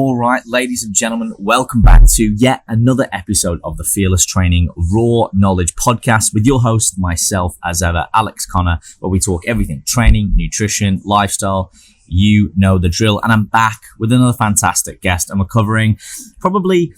All right, ladies and gentlemen, welcome back to yet another episode of the Fearless Training Raw Knowledge Podcast with your host, myself, as ever, Alex Connor, where we talk everything training, nutrition, lifestyle. You know the drill. And I'm back with another fantastic guest, and we're covering probably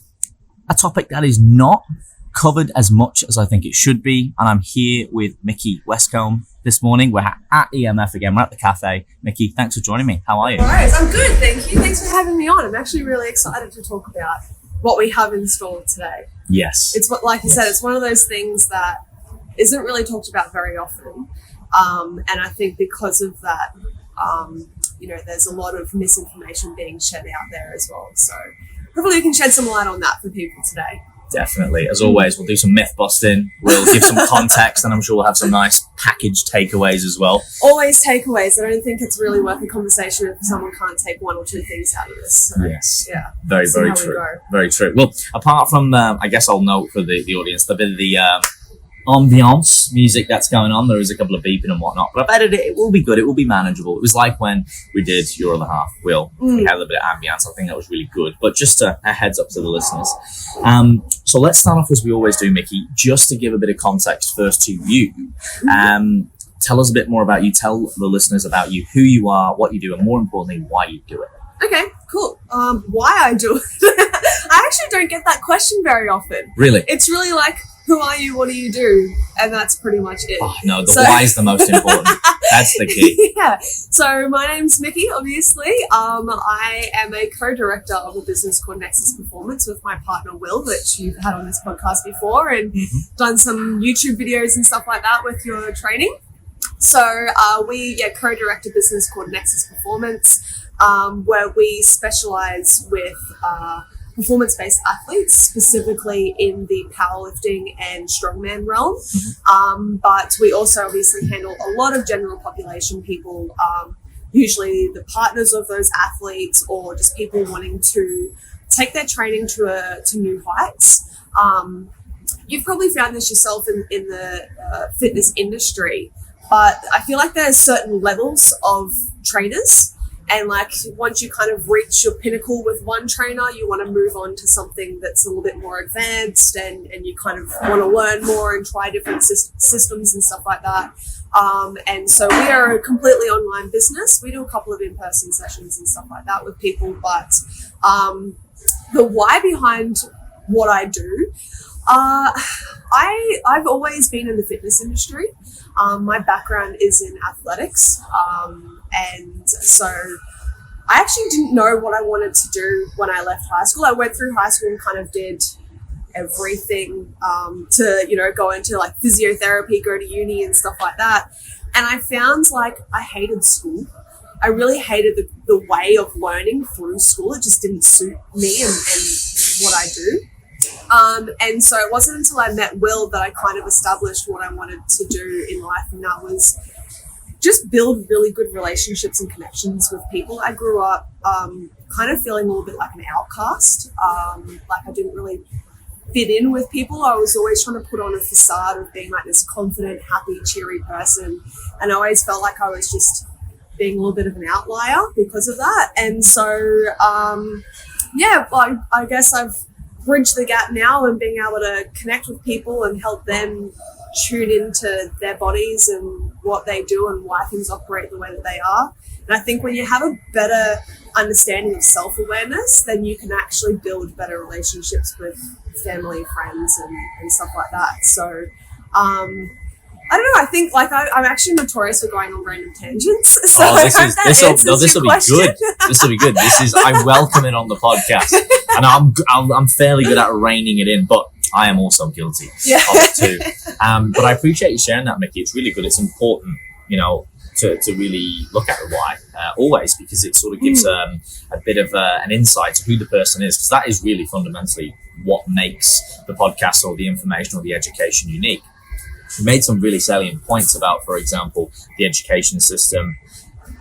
a topic that is not covered as much as I think it should be. And I'm here with Mikki Wescombe this morning. We're at EMF again. We're at the cafe. Mikki, thanks for joining me. How are you? All right, I'm good, thank you. Thanks for having me on. I'm actually really excited to talk about what we have in store today. Yes. It's what, like you said, it's one of those things that isn't really talked about very often. And I think because of that, there's a lot of misinformation being shed out there as well. So hopefully we can shed some light on that for people today. Definitely. As always, we'll do some myth busting. We'll give some context, and I'm sure we'll have some nice packaged takeaways as well. Always takeaways. I don't think it's really worth a conversation if someone can't take one or two things out of this. So, yes. Yeah. Very true. Very true. Well, apart from, I guess I'll note for the audience, the bit of the ambiance music that's going on. There is a couple of beeping and whatnot, but I've edited it. It will be good. It will be manageable. It was like when we did Your Other Half, Will. We had a little bit of ambience. I think that was really good. But just a heads up to the listeners. So let's start off as we always do, Mikki, just to give a bit of context first to you. Tell us a bit more about you. Tell the listeners about you, who you are, what you do, and more importantly, why you do it. Okay, cool. Why I do it? I actually don't get that question very often. Really? It's really like, who are you? What do you do? And that's pretty much it. Oh, no, why is the most important. That's the key. Yeah. So my name's Mikki, obviously. I am a co-director of a business called Nexus Performance with my partner, Will, that you've had on this podcast before and done some YouTube videos and stuff like that with your training. So we co-direct a business called Nexus Performance, where we specialize with performance-based athletes, specifically in the powerlifting and strongman realm. But we also obviously handle a lot of general population people, usually the partners of those athletes or just people wanting to take their training to new heights. You've probably found this yourself in the fitness industry, but I feel like there's certain levels of trainers. And like once you kind of reach your pinnacle with one trainer, you want to move on to something that's a little bit more advanced and you kind of want to learn more and try different systems and stuff like that. And so we are a completely online business. We do a couple of in-person sessions and stuff like that with people. But the why behind what I do, I've always been in the fitness industry. My background is in athletics. And so I actually didn't know what I wanted to do when I left high school. I went through high school and kind of did everything to, go into like physiotherapy, go to uni and stuff like that. And I found like I hated school. I really hated the way of learning through school. It just didn't suit me and what I do. And so it wasn't until I met Will that I kind of established what I wanted to do in life, and that was just build really good relationships and connections with people. I grew up kind of feeling a little bit like an outcast, like I didn't really fit in with people. I was always trying to put on a facade of being like this confident, happy, cheery person, and I always felt like I was just being a little bit of an outlier because of that. And so, I guess I've bridged the gap now and being able to connect with people and help them tune into their bodies and what they do and why things operate the way that they are. And I think when you have a better understanding of self-awareness, then you can actually build better relationships with family, friends and stuff like that. So I don't know, I think like I'm actually notorious for going on random tangents. So this will be good. This will be good. I welcome it on the podcast. And I'm fairly good at reining it in, but I am also guilty of it too. But I appreciate you sharing that, Mikki. It's really good. It's important, to really look at the why always, because it sort of gives a bit of an insight to who the person is, because that is really fundamentally what makes the podcast or the information or the education unique. You made some really salient points about, for example, the education system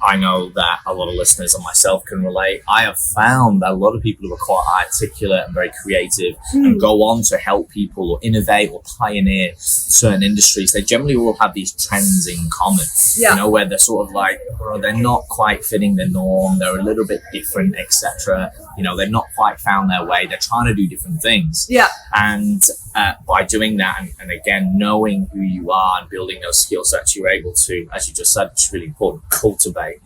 I know that a lot of listeners and myself can relate. I have found that a lot of people who are quite articulate and very creative and go on to help people or innovate or pioneer certain industries, they generally all have these trends in common, you know, where they're sort of like, they're not quite fitting the norm, they're a little bit different, etc. You know, they've not quite found their way, they're trying to do different things. And by doing that, and again, knowing who you are and building those skill sets, you're able to, as you just said, it's really important, cultivate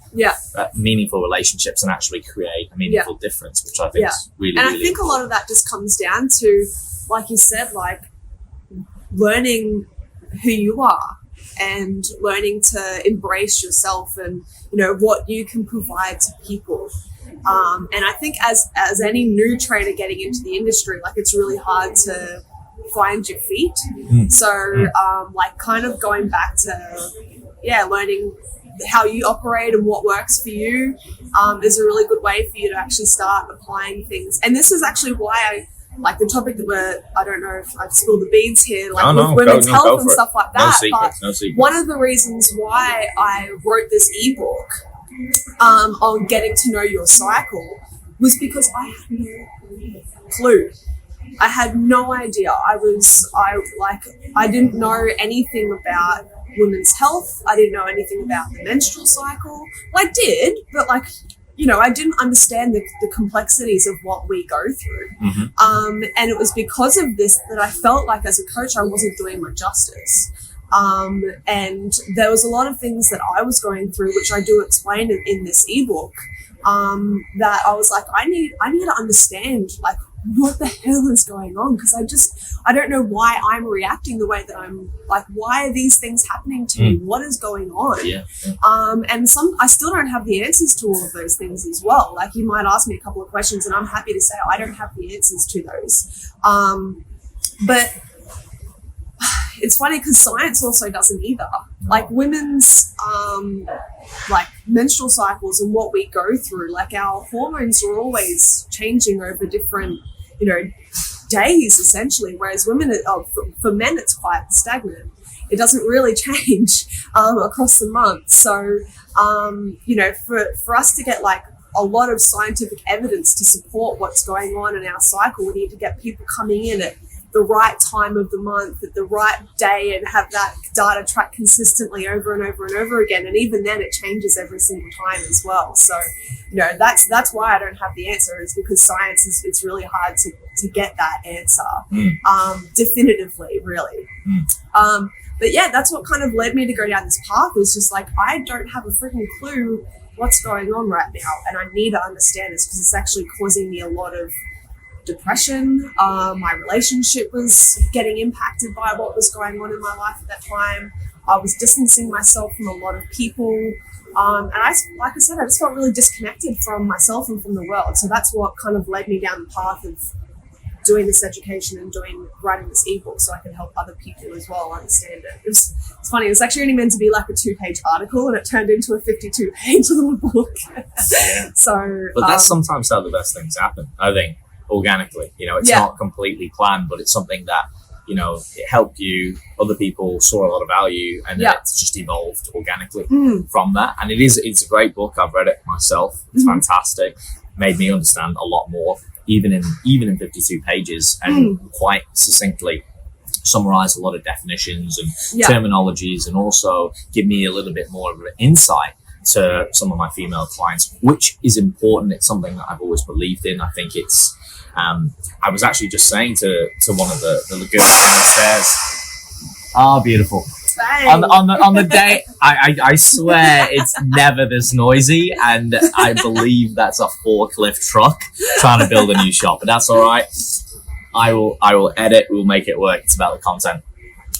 meaningful relationships and actually create a meaningful difference, which I think is really, and really I think important. a lot of that just comes down to, like you said, like learning who you are and learning to embrace yourself and, you know, what you can provide to people. And I think as any new trainer getting into the industry, like it's really hard to find your feet. So like kind of going back to learning how you operate and what works for you is a really good way for you to actually start applying things. And this is actually why I like the topic that I don't know if I've spilled the beads here, like with women's health and stuff like that. No secrets. One of the reasons why I wrote this ebook on getting to know your cycle was because I had no clue. I had no idea. I didn't know anything about women's health. I didn't know anything about the menstrual cycle. Well, I did, but like, you know, I didn't understand the complexities of what we go through. And it was because of this that I felt like as a coach, I wasn't doing my justice. And there was a lot of things that I was going through, which I do explain in this ebook, that I was like, I need to understand like what the hell is going on, because I don't know why I'm reacting the way that I'm, like, why are these things happening to me? What is going on? And I still don't have the answers to all of those things as well. Like, you might ask me a couple of questions and I'm happy to say I don't have the answers to those. But it's funny because science also doesn't either. Like women's like menstrual cycles and what we go through, like our hormones are always changing over different, you know, days essentially, whereas women, for men, it's quite stagnant. It doesn't really change across the month. So, you know, for us to get like a lot of scientific evidence to support what's going on in our cycle, we need to get people coming in at the right time of the month, at the right day, and have that data track consistently over and over and over again. And even then it changes every single time as well. So, you know, that's why I don't have the answer, is because science it's really hard to get that answer definitively, really. But yeah, that's what kind of led me to go down this path, is just like, I don't have a freaking clue what's going on right now, and I need to understand this because it's actually causing me a lot of depression. My relationship was getting impacted by what was going on in my life at that time. I was distancing myself from a lot of people. And like I said, I just felt really disconnected from myself and from the world. So that's what kind of led me down the path of doing this education and writing this ebook, so I can help other people as well understand it. It's funny, it was actually only meant to be like a 2-page article, and it turned into a 52-page little book. So, but that's sometimes how the best things happen, I think. Organically, you know, it's not completely planned, but it's something that, you know, it helped you, other people saw a lot of value, and then it's just evolved organically from that. And it's a great book. I've read it myself. It's fantastic. Made me understand a lot more, even in 52 pages, and quite succinctly summarize a lot of definitions and terminologies, and also give me a little bit more of an insight to some of my female clients, which is important. It's something that I've always believed in. I think it's I was actually just saying to one of the girls downstairs, beautiful. On the day, I swear it's never this noisy, and I believe that's a forklift truck trying to build a new shop, but that's all right. I will edit. We'll make it work. It's about the content.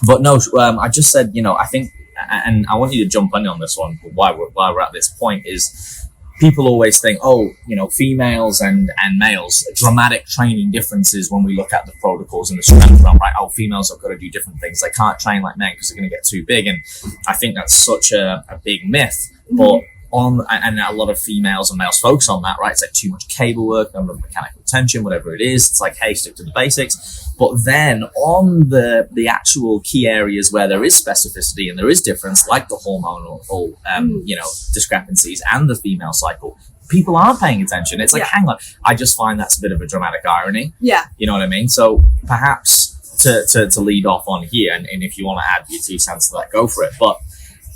But no, I just said, you know, I think, and I want you to jump in on this one while we're at this point, is people always think, oh, you know, females and males, dramatic training differences when we look at the protocols and the strength realm, right? Oh, females have got to do different things. They can't train like men because they're going to get too big. And I think that's such a big myth. But and a lot of females and males focus on that, right? It's like too much cable work, number of mechanical tension, whatever it is. It's like, hey, stick to the basics. But then on the actual key areas where there is specificity and there is difference, like the hormonal, discrepancies and the female cycle, people aren't paying attention. It's like, hang on, I just find that's a bit of a dramatic irony. Yeah. You know what I mean? So perhaps to lead off on here, and if you want to add your 2 cents to that, go for it. But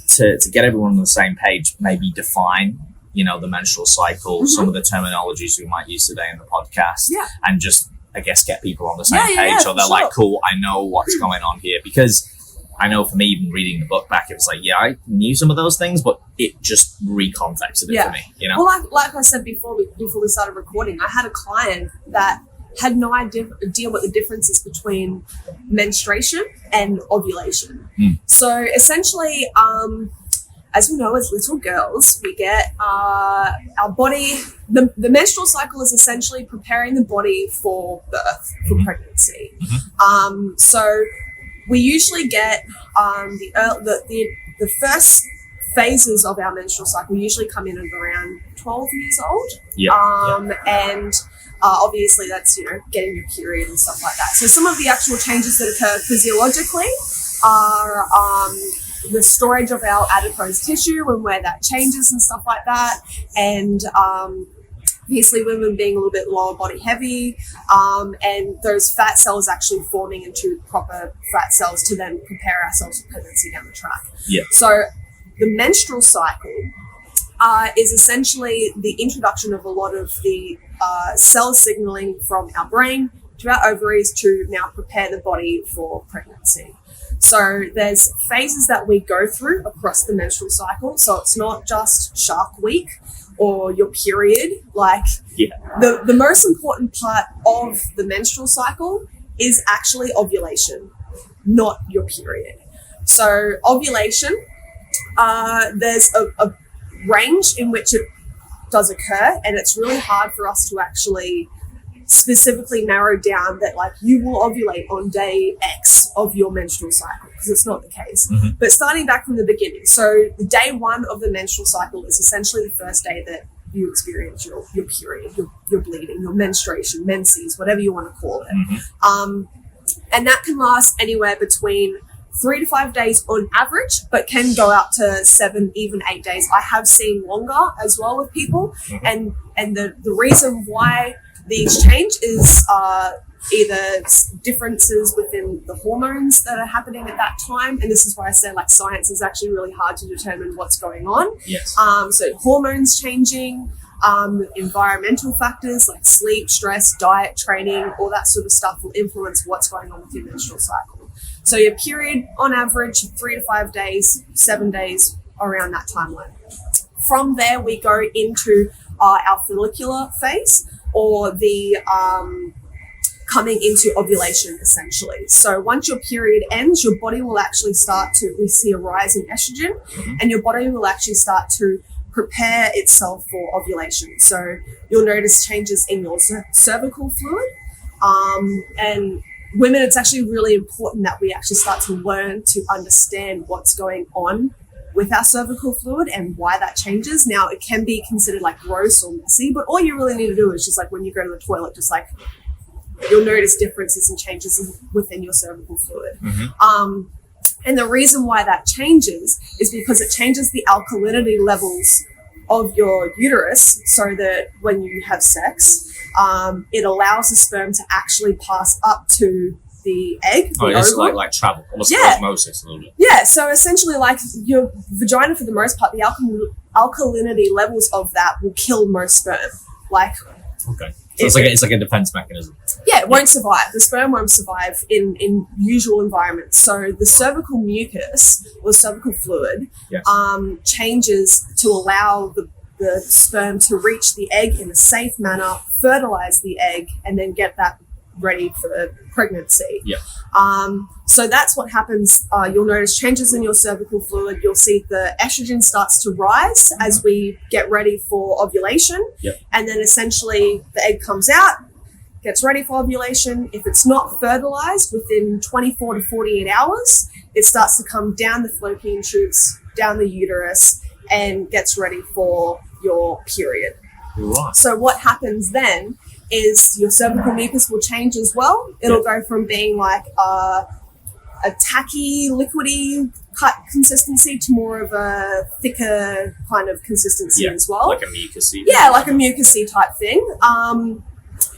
to get everyone on the same page, maybe define, the menstrual cycle, some of the terminologies we might use today in the podcast, and just, I guess, get people on the same page, so they're like, cool, I know what's going on here. Because I know for me, even reading the book back, it was like, I knew some of those things, but it just recontexted it for me, Well, like I said before we started recording, I had a client that had no idea what the difference is between menstruation and ovulation. So essentially, as we know, as little girls, we get our body, the menstrual cycle is essentially preparing the body for birth, for pregnancy. So we usually get the first phases of our menstrual cycle usually come in at around 12 years old. And obviously that's, getting your period and stuff like that. So some of the actual changes that occur physiologically are the storage of our adipose tissue and where that changes and stuff like that. And obviously women being a little bit lower body heavy, and those fat cells actually forming into proper fat cells to then prepare ourselves for pregnancy down the track. So the menstrual cycle is essentially the introduction of a lot of the cell signaling from our brain to our ovaries to now prepare the body for pregnancy. So there's phases that we go through across the menstrual cycle. So it's not just Shark Week or your period. The most important part of the menstrual cycle is actually ovulation, not your period. So ovulation, there's a range in which it does occur, and it's really hard for us to actually specifically narrow down that you will ovulate on day X of your menstrual cycle, because it's not the case. But starting back from the beginning, so the day 1 of the menstrual cycle is essentially the first day that you experience your period, your bleeding, your menstruation, menses, whatever you want to call it. And that can last anywhere between 3 to 5 days on average, but can go up to 7, even 8 days. I have seen longer as well with people. And the reason why these change is either differences within the hormones that are happening at that time. And this is why I say science is actually really hard to determine what's going on. So hormones changing, environmental factors like sleep, stress, diet, training, all that sort of stuff will influence what's going on with your menstrual cycle. So your period on average, 3 to 5 days, 7 days, around that timeline. From there, we go into our follicular phase, or the coming into ovulation, essentially. So once your period ends, your body will actually we see a rise in estrogen, and your body will actually start to prepare itself for ovulation. So you'll notice changes in your cervical fluid, and women, it's actually really important that we actually start to learn to understand what's going on with our cervical fluid and why that changes. Now, it can be considered gross or messy, but all you really need to do is just when you go to the toilet, just you'll notice differences and changes within your cervical fluid. And the reason why that changes is because it changes the alkalinity levels of your uterus, so that when you have sex, it allows the sperm to actually pass up to the egg. It's like travel, almost osmosis a little bit. Yeah, so essentially your vagina, for the most part, the alkalinity levels of that will kill most sperm. Okay. So it's like a defense mechanism. Yeah, it won't survive. The sperm won't survive in usual environments. So the cervical mucus or cervical fluid changes to allow the sperm to reach the egg in a safe manner, fertilize the egg, and then get that ready for pregnancy. So that's what happens. You'll notice changes in your cervical fluid. You'll see the estrogen starts to rise as we get ready for ovulation. And then essentially the egg comes out, gets ready for ovulation. If it's not fertilized within 24 to 48 hours, it starts to come down the fallopian tubes, down the uterus, and gets ready for your period. Right. So what happens then is your cervical mucus will change as well. It'll go from being like a tacky, liquidy cut consistency to more of a thicker kind of consistency as well. Like a mucusy. Yeah, like a mucusy type thing.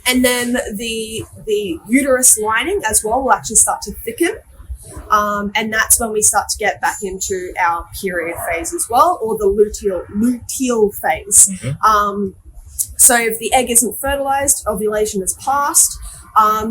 And then the uterus lining as well will actually start to thicken. And that's when we start to get back into our period phase as well, or the luteal phase. Mm-hmm. So if the egg isn't fertilized, ovulation is passed.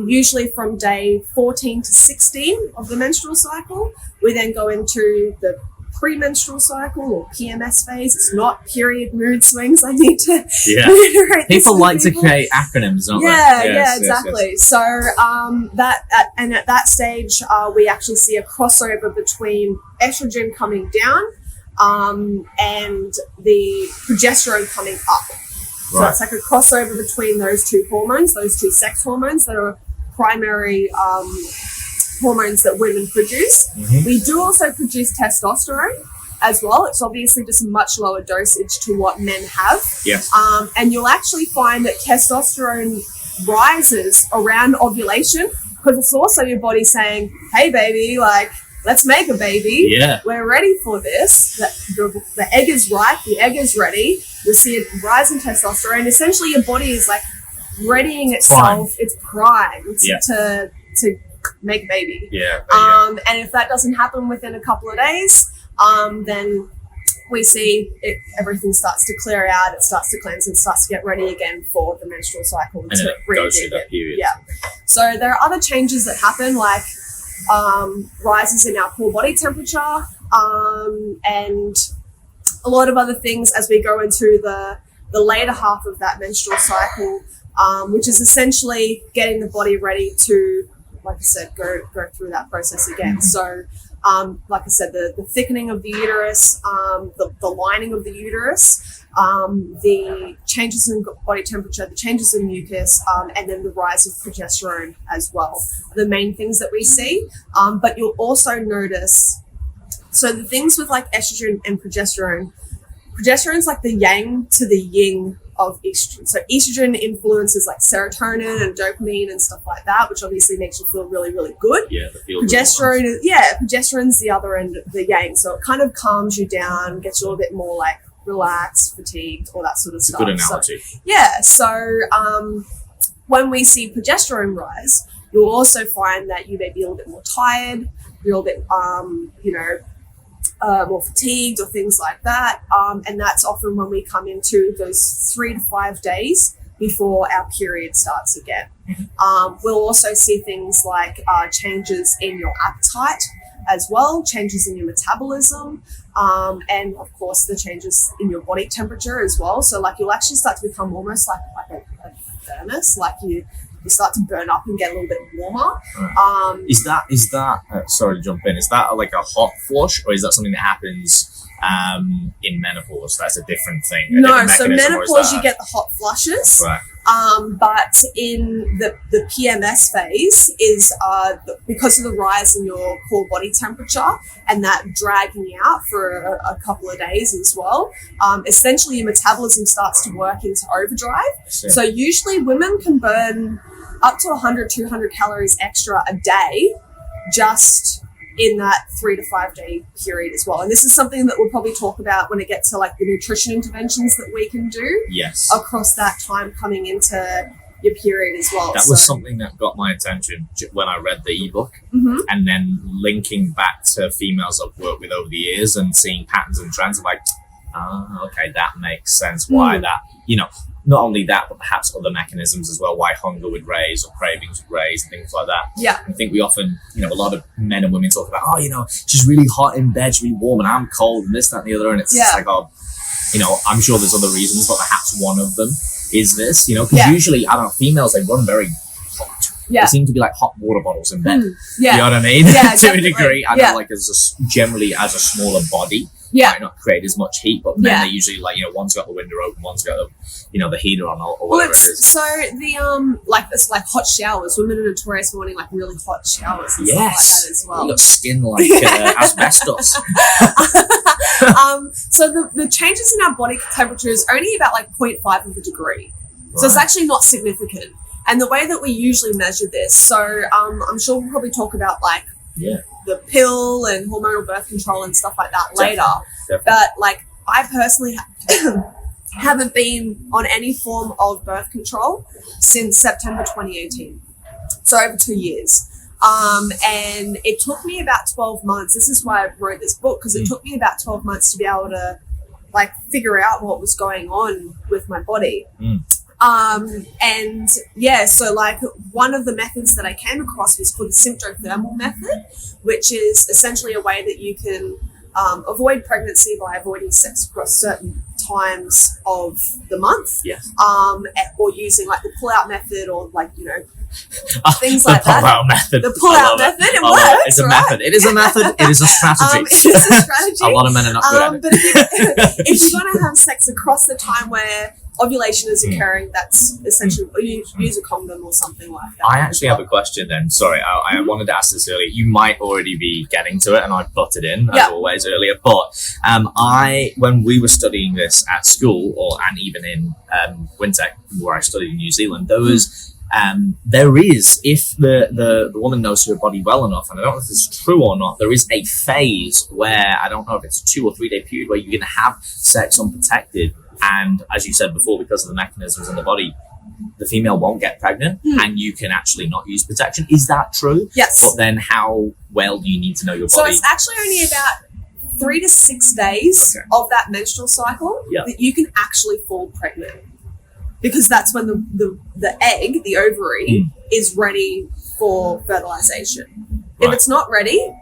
Usually from day 14 to 16 of the menstrual cycle, we then go into the premenstrual cycle or PMS phase. It's not period mood swings. I need to reiterate this. People like to create acronyms, don't they? Yeah, exactly. Yes. So at that stage, we actually see a crossover between estrogen coming down and the progesterone coming up. So it's like a crossover between those two hormones, those two sex hormones that are primary hormones that women produce. Mm-hmm. We do also produce testosterone as well. It's obviously just a much lower dosage to what men have. Yes. And you'll actually find that testosterone rises around ovulation because it's also your body saying, hey, baby, like, let's make a baby. Yeah. We're ready for this. The egg is ripe. The egg is ready. You'll see a rise in testosterone. Essentially, your body is like readying itself. It's primed to make a baby. Yeah. And if that doesn't happen within a couple of days, then we see everything starts to clear out. It starts to cleanse and starts to get ready again for the menstrual cycle. And it goes through that period. Yeah. So there are other changes that happen, like rises in our core body temperature, and a lot of other things as we go into the later half of that menstrual cycle, which is essentially getting the body ready to, like I said, go through that process again. So, like I said, the thickening of the uterus, the lining of the uterus, the changes in body temperature, the changes in mucus, and then the rise of progesterone as well. The main things that we see, but you'll also notice, so the things with like estrogen and progesterone is like the yang to the yin of estrogen. So estrogen influences like serotonin and dopamine and stuff like that, which obviously makes you feel really, really good. Yeah, the feel progesterone progesterone's the other end of the yang. So it kind of calms you down, gets you a little bit more like relaxed, fatigued, all that sort of stuff. Good analogy. So when we see progesterone rise, you'll also find that you may be a little bit more tired, you're a little bit more fatigued or things like that, and that's often when we come into those 3 to 5 days before our period starts again. We'll also see things like changes in your appetite as well, changes in your metabolism, and of course the changes in your body temperature as well. So like you'll actually start to become almost like a furnace, like you start to burn up and get a little bit warmer. Is that sorry to jump in, is that like a hot flush, or is that something that happens in menopause? That's a different thing. No, so menopause you get the hot flushes. Right. But in the PMS phase is because of the rise in your core body temperature and that dragging out for a couple of days as well, essentially your metabolism starts to work into overdrive. So usually women can burn up to 100, 200 calories extra a day just in that 3 to 5 day period as well. And this is something that we'll probably talk about when it gets to like the nutrition interventions that we can do across that time coming into your period as well. That was something that got my attention when I read the ebook, and then linking back to females I've worked with over the years and seeing patterns and trends. I'm like, okay, that makes sense. Why that, not only that, but perhaps other mechanisms as well, why hunger would raise or cravings would raise and things like that. Yeah. I think we often, a lot of men and women talk about, she's really hot in bed, she's really warm, and I'm cold, and this, that, and the other. And it's just like, I'm sure there's other reasons, but perhaps one of them is this, because usually, females, they run very hot. Yeah. They seem to be like hot water bottles in bed. Yeah. You know what I mean? Yeah, to a degree. I know, Yeah. like, generally as a smaller body, might not create as much heat, but men Yeah. are usually like, one's got the window open, one's got the heater on, or whatever it is. So the it's like hot showers. Women are notorious for wanting like really hot showers and stuff like that as well. You got skin like asbestos. So the changes in our body temperature is only about like 0.5 of a degree. So it's actually not significant. And the way that we usually measure this, so I'm sure we'll probably talk about like the pill and hormonal birth control and stuff like that later. Definitely. But like I personally haven't been on any form of birth control since September 2018. So over 2 years. And it took me about 12 months. This is why I wrote this book, because it took me about 12 months to be able to like figure out what was going on with my body. And yeah, so like one of the methods that I came across was called the symptothermal method, which is essentially a way that you can avoid pregnancy by avoiding sex across certain times of the month. Yes. Or using like the pull-out method, or like, things like the pull-out method. The pull-out method, it works, It's a right? method. It is a method. It is a strategy. It is a strategy. A lot of men are not good at it. But if you're going to have sex across the time where ovulation is occurring, that's essentially, or you use a condom or something like that. I actually have a question then. Sorry, I wanted to ask this earlier. You might already be getting to it, and I butted in, as always, earlier. But when we were studying this at school, and even in Wintec, where I studied in New Zealand, there was... there is, if the woman knows her body well enough, and I don't know if it's true or not, there is a phase where, I don't know if it's a 2 or 3 day period, where you can have sex unprotected, and as you said before, because of the mechanisms in the body, the female won't get pregnant, and you can actually not use protection. Is that true? Yes. But then how well do you need to know your body? So it's actually only about 3 to 6 days of that menstrual cycle that you can actually fall pregnant. Because that's when the egg, the ovary, is ready for fertilization. If it's not ready,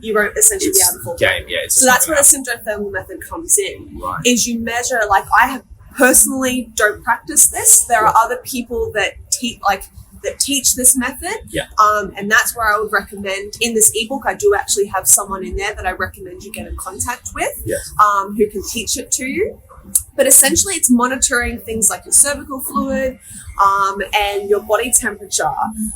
you won't essentially be able to fall pregnant. So that's where the symptothermal method comes in. Right. Is you measure, like I personally don't practice this. There are other people that teach this method. Yeah. And that's where I would recommend, in this ebook, I do actually have someone in there that I recommend you get in contact with, who can teach it to you. But essentially it's monitoring things like your cervical fluid and your body temperature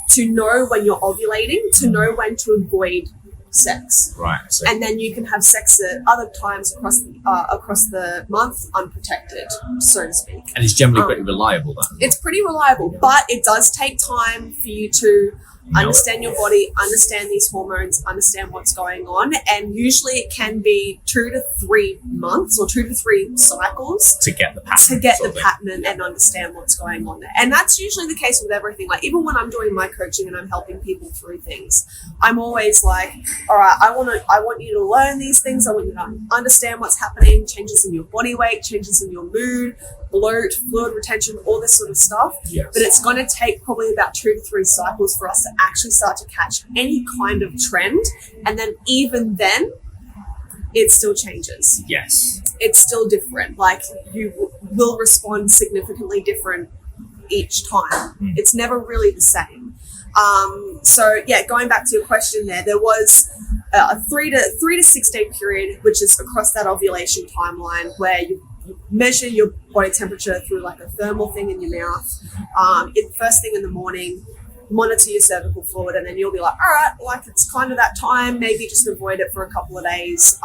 to know when you're ovulating, to know when to avoid sex. Right. And then you can have sex at other times across the month unprotected, so to speak. And it's generally pretty reliable then? It's pretty reliable, but it does take time for you to understand your body, understand these hormones, understand what's going on, and usually it can be 2 to 3 months or 2 to 3 cycles to get the pattern, and understand what's going on there. And that's usually the case with everything. Like even when I'm doing my coaching and I'm helping people through things, I'm always like, all right, I want you to learn these things. I want you to understand what's happening, changes in your body weight, changes in your mood, bloat, fluid retention, all this sort of stuff. Yes. But it's going to take probably about 2 to 3 cycles for us to actually start to catch any kind of trend. And then even then, it still changes. Yes. It's still different. Like you will respond significantly different each time. It's never really the same. So yeah, going back to your question there was a 3 to 6 day period, which is across that ovulation timeline, where you measure your body temperature through like a thermal thing in your mouth. First thing in the morning, monitor your cervical fluid, and then you'll be like, all right, like it's kind of that time, maybe just avoid it for a couple of days.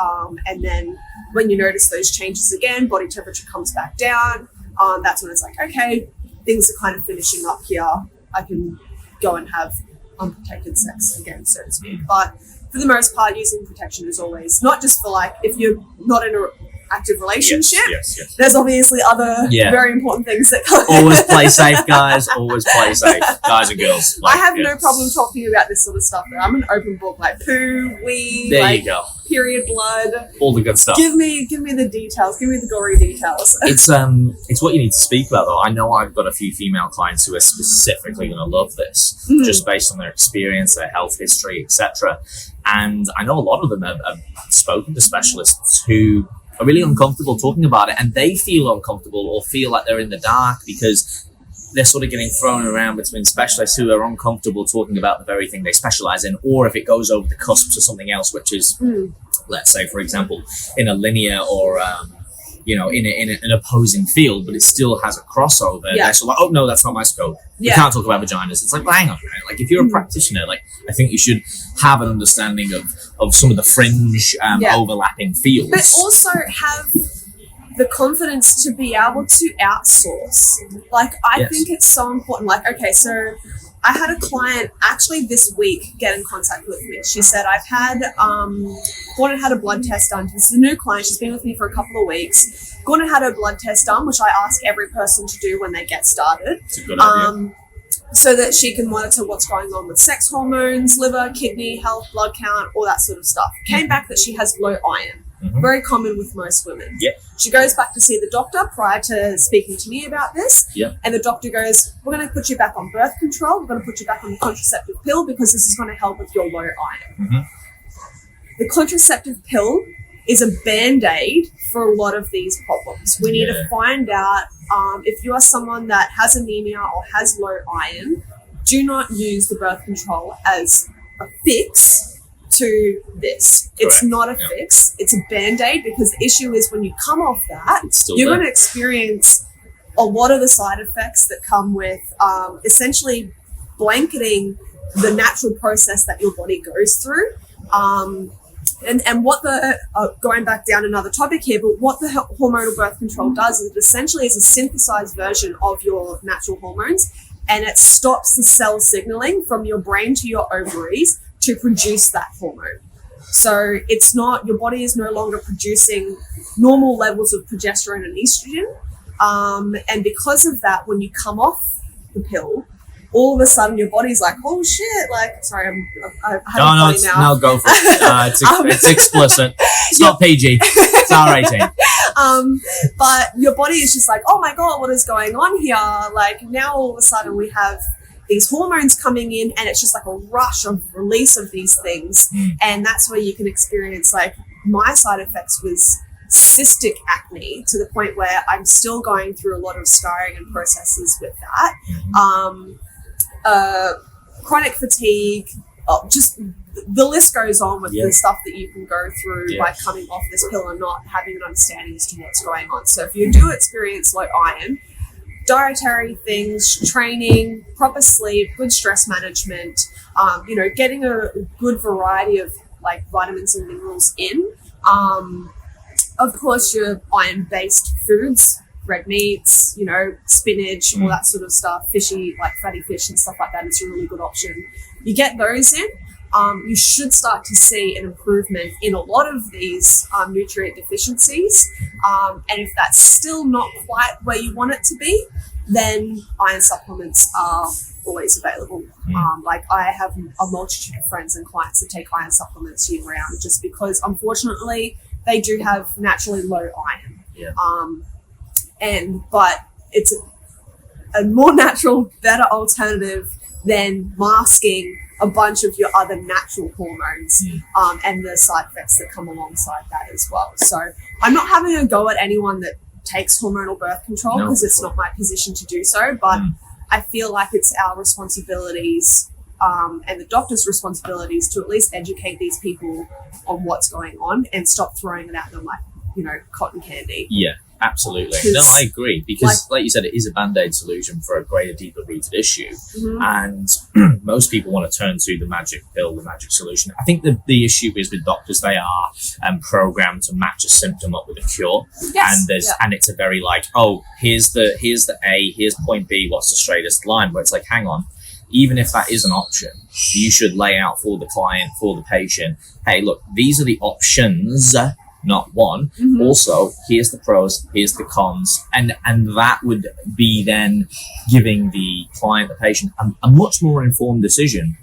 And then when you notice those changes again, body temperature comes back down. That's when it's like, okay, things are kind of finishing up here. I can go and have unprotected sex again, so to speak. But for the most part, using protection is always, not just for like, if you're not in a active relationship, yes. There's obviously other very important things that come. Always play safe, guys. Always play safe, guys and girls. I have no problem talking about this sort of stuff. I'm an open book, like poo, wee, there you go. Period blood, all the good stuff. Give me the details. Give me the gory details. It's what you need to speak about, though. I know I've got a few female clients who are specifically going to love this, just based on their experience, their health history, etc. And I know a lot of them have spoken to specialists who are really uncomfortable talking about it, and they feel uncomfortable or feel like they're in the dark because they're sort of getting thrown around between specialists who are uncomfortable talking about the very thing they specialize in, or if it goes over the cusp to something else, which is let's say, for example, in a linear or in an opposing field, but it still has a crossover. Yeah. They're still like, oh no, that's not my scope. We Yeah. can't talk about vaginas. It's like, well, hang on, right? Like if you're a practitioner, like I think you should have an understanding of some of the fringe overlapping fields, but also have the confidence to be able to outsource. Like I think it's so important. Like, okay, so I had a client actually this week get in contact with me. She said, I've had gone and had a blood test done. This is a new client. She's been with me for a couple of weeks. Gone and had her blood test done, which I ask every person to do when they get started. It's a good idea. So that she can monitor what's going on with sex hormones, liver, kidney health, blood count, all that sort of stuff. Came back that she has low iron. Very common with most women. Yep. She goes back to see the doctor prior to speaking to me about this. Yep. And the doctor goes, we're going to put you back on birth control. We're going to put you back on the contraceptive pill because this is going to help with your low iron. The contraceptive pill is a Band-Aid for a lot of these problems. We need to find out if you are someone that has anemia or has low iron, do not use the birth control as a fix to this. Correct. It's not a fix. It's a Band-Aid because the issue is when you come off that, you're going to experience a lot of the side effects that come with essentially blanketing the natural process that your body goes through. And what the, going back down another topic here, but what the hormonal birth control does is it essentially is a synthesized version of your natural hormones, and it stops the cell signaling from your brain to your ovaries to produce that hormone. So it's not, your body is no longer producing normal levels of progesterone and estrogen. And because of that, when you come off the pill, all of a sudden your body's like, oh shit, like, sorry, I have a funny mouth. No, go for it. It's explicit. It's not PG. It's R18. But your body is just like, oh my God, what is going on here? Like now all of a sudden we have these hormones coming in and it's just like a rush of release of these things. And that's where you can experience, like, my side effects was cystic acne to the point where I'm still going through a lot of scarring and processes with that. Chronic fatigue, just the list goes on with the stuff that you can go through by coming off this pill and not having an understanding as to what's going on. So if you do experience low iron, dietary things, training, proper sleep, good stress management, getting a good variety of like vitamins and minerals in. Of course, your iron-based foods, red meats, spinach, all that sort of stuff, fishy, like fatty fish and stuff like that is a really good option. You get those in, you should start to see an improvement in a lot of these nutrient deficiencies. And if that's still not quite where you want it to be, then iron supplements are always available. Like I have a multitude of friends and clients that take iron supplements year round just because, unfortunately, they do have naturally low iron. But it's a more natural, better alternative than masking a bunch of your other natural hormones and the side effects that come alongside that as well. So I'm not having a go at anyone that takes hormonal birth control because it's not my position to do so, but I feel like it's our responsibilities and the doctor's responsibilities to at least educate these people on what's going on and stop throwing it at them like, cotton candy. Yeah, absolutely. No, I agree. Because like you said, it is a Band-Aid solution for a greater, deeper rooted issue. And most people want to turn to the magic pill, the magic solution. I think the issue is with doctors, they are programmed to match a symptom up with a cure. And and it's a very like, oh, here's the A, here's point B, what's the straightest line? Where it's like, hang on. Even if that is an option, you should lay out for the client, for the patient, hey, look, these are the options, not one. Also, here's the pros, here's the cons. And that would be then giving the client, the patient, a much more informed decision.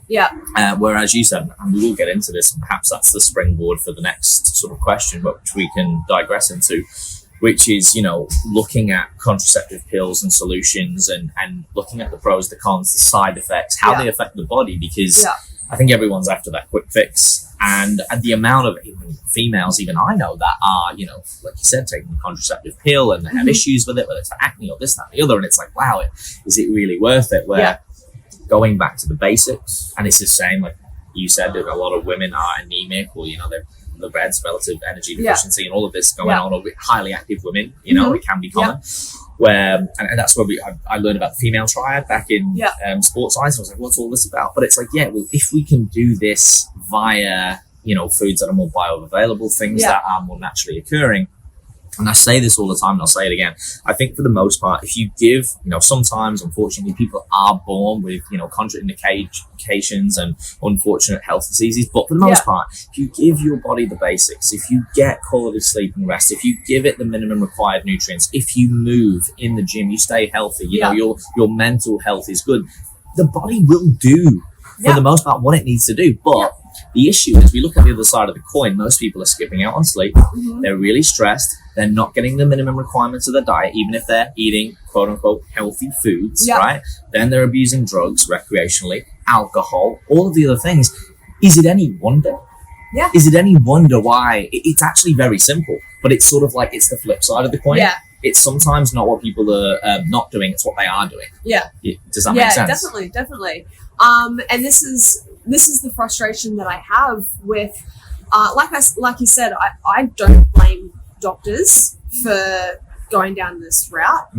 Whereas you said, and we will get into this, and perhaps that's the springboard for the next sort of question, which we can digress into, which is, looking at contraceptive pills and solutions and looking at the pros, the cons, the side effects, how they affect the body, because I think everyone's after that quick fix. And the amount of even females, even I know, that are, like you said, taking the contraceptive pill and they have issues with it, whether it's for acne or this, that, and the other. And it's like, wow, is it really worth it? Where going back to the basics, and it's the same, like you said, that a lot of women are anemic or, they're the REDS, relative energy deficiency, and all of this going on, or with highly active women, you know, it can be common. Where, and that's where I learned about the female triad back in sports science. I was like, what's all this about? But it's like, well, if we can do this via, you know, foods that are more bioavailable, things that are more naturally occurring. And I say this all the time, and I'll say it again. I think for the most part, if you give, you know, sometimes, unfortunately, people are born with, you know, contraindications and unfortunate health diseases. But for the most part, if you give your body the basics, if you get quality sleep and rest, if you give it the minimum required nutrients, if you move in the gym, you stay healthy, you know, your mental health is good, the body will do, for the most part, what it needs to do. But the issue is, we look at the other side of the coin, most people are skipping out on sleep. They're really stressed. They're not getting the minimum requirements of the diet, even if they're eating quote unquote healthy foods, right? Then they're abusing drugs recreationally, alcohol, all of the other things. Is it any wonder? Is it any wonder why? It's actually very simple, but it's sort of like, it's the flip side of the coin. It's sometimes not what people are not doing, it's what they are doing. Does that make sense? Definitely. And this is the frustration that I have with, like you said, I don't blame doctors for going down this route.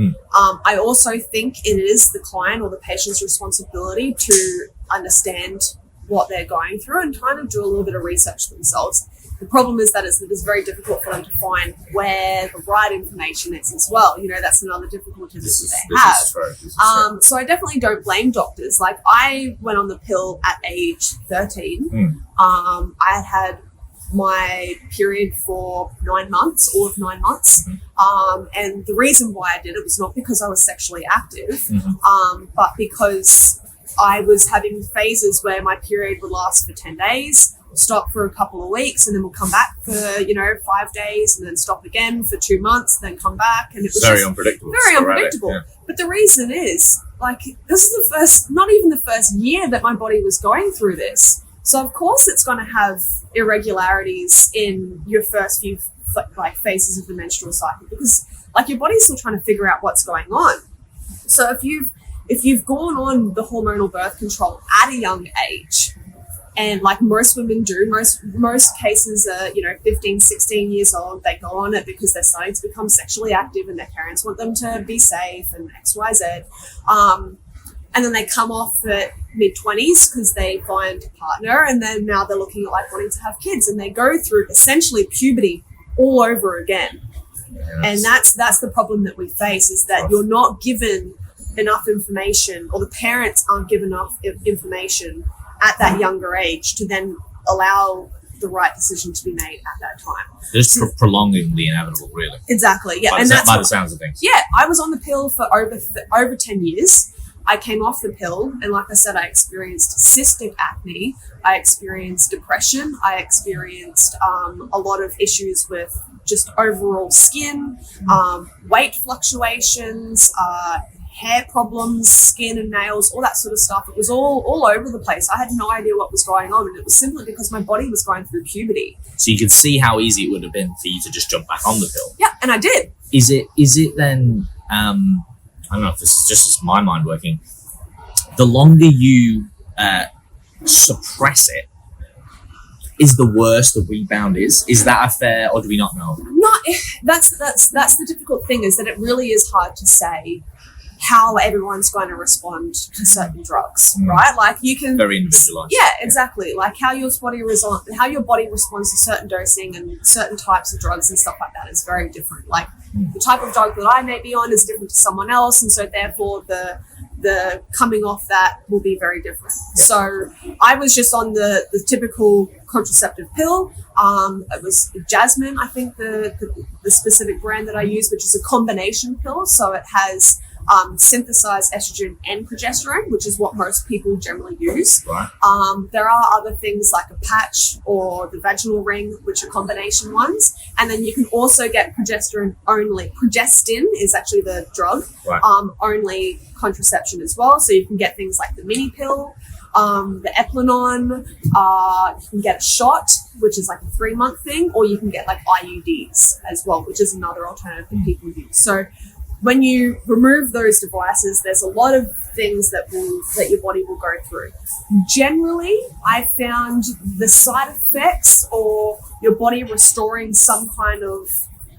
I also think it is the client or the patient's responsibility to understand what they're going through and kind of do a little bit of research themselves. The problem is that it's very difficult for them to find where the right information is as well. You know, that's another difficulty that they have. So I definitely don't blame doctors. Like, I went on the pill at age 13. I had my period for 9 months, all of 9 months. And the reason why I did it was not because I was sexually active, but because I was having phases where my period would last for 10 days, stop for a couple of weeks, and then we'll come back for, you know, 5 days, and then stop again for 2 months, then come back. And it was very unpredictable. Very unpredictable. But the reason is, like, this is not even the first year that my body was going through this. So of course it's going to have irregularities in your first few phases of the menstrual cycle, because like your body's still trying to figure out what's going on. So if you've gone on the hormonal birth control at a young age, and like most women do, most cases are, you know, 15, 16 years old, they go on it because they're starting to become sexually active and their parents want them to be safe and X, Y, Z. And then they come off at mid-20s because they find a partner, and then now they're looking at like wanting to have kids, and they go through essentially puberty all over again. And that's the problem that we face, is that you're not given enough information, or the parents aren't given enough information at that younger age to then allow the right decision to be made at that time. Just prolonging the inevitable, really. Exactly, yeah. By the sounds of things. Yeah, I was on the pill for over 10 years. I came off the pill, and like I said, I experienced cystic acne, I experienced depression, I experienced a lot of issues with just overall skin, weight fluctuations, hair problems, skin and nails, all that sort of stuff. It was all over the place. I had no idea what was going on, and it was simply because my body was going through puberty. So you could see how easy it would have been for you to just jump back on the pill. Yeah, and I did. Is it then, I don't know if this is just my mind working, the longer you suppress it, is the worse the rebound is? Is that a fair, or do we not know? No, that's the difficult thing, is that it really is hard to say how everyone's going to respond to certain drugs, right? Like, you can very individualized. Yeah, exactly. Like how your body responds to certain dosing and certain types of drugs and stuff like that is very different. Like the type of drug that I may be on is different to someone else, and so therefore the coming off that will be very different. So I was just on the typical contraceptive pill. It was Jasmine, I think the specific brand that I use, which is a combination pill. So it has synthesized estrogen and progesterone, which is what most people generally use. Right. There are other things like a patch or the vaginal ring, which are combination ones. And then you can also get progesterone only. Progestin is actually the drug, right. Only contraception as well. So you can get things like the mini pill, the Eplanon, you can get a shot, which is like a 3-month thing, or you can get like IUDs as well, which is another alternative that people use. So when you remove those devices, there's a lot of things that your body will go through. Generally, I found the side effects or your body restoring some kind of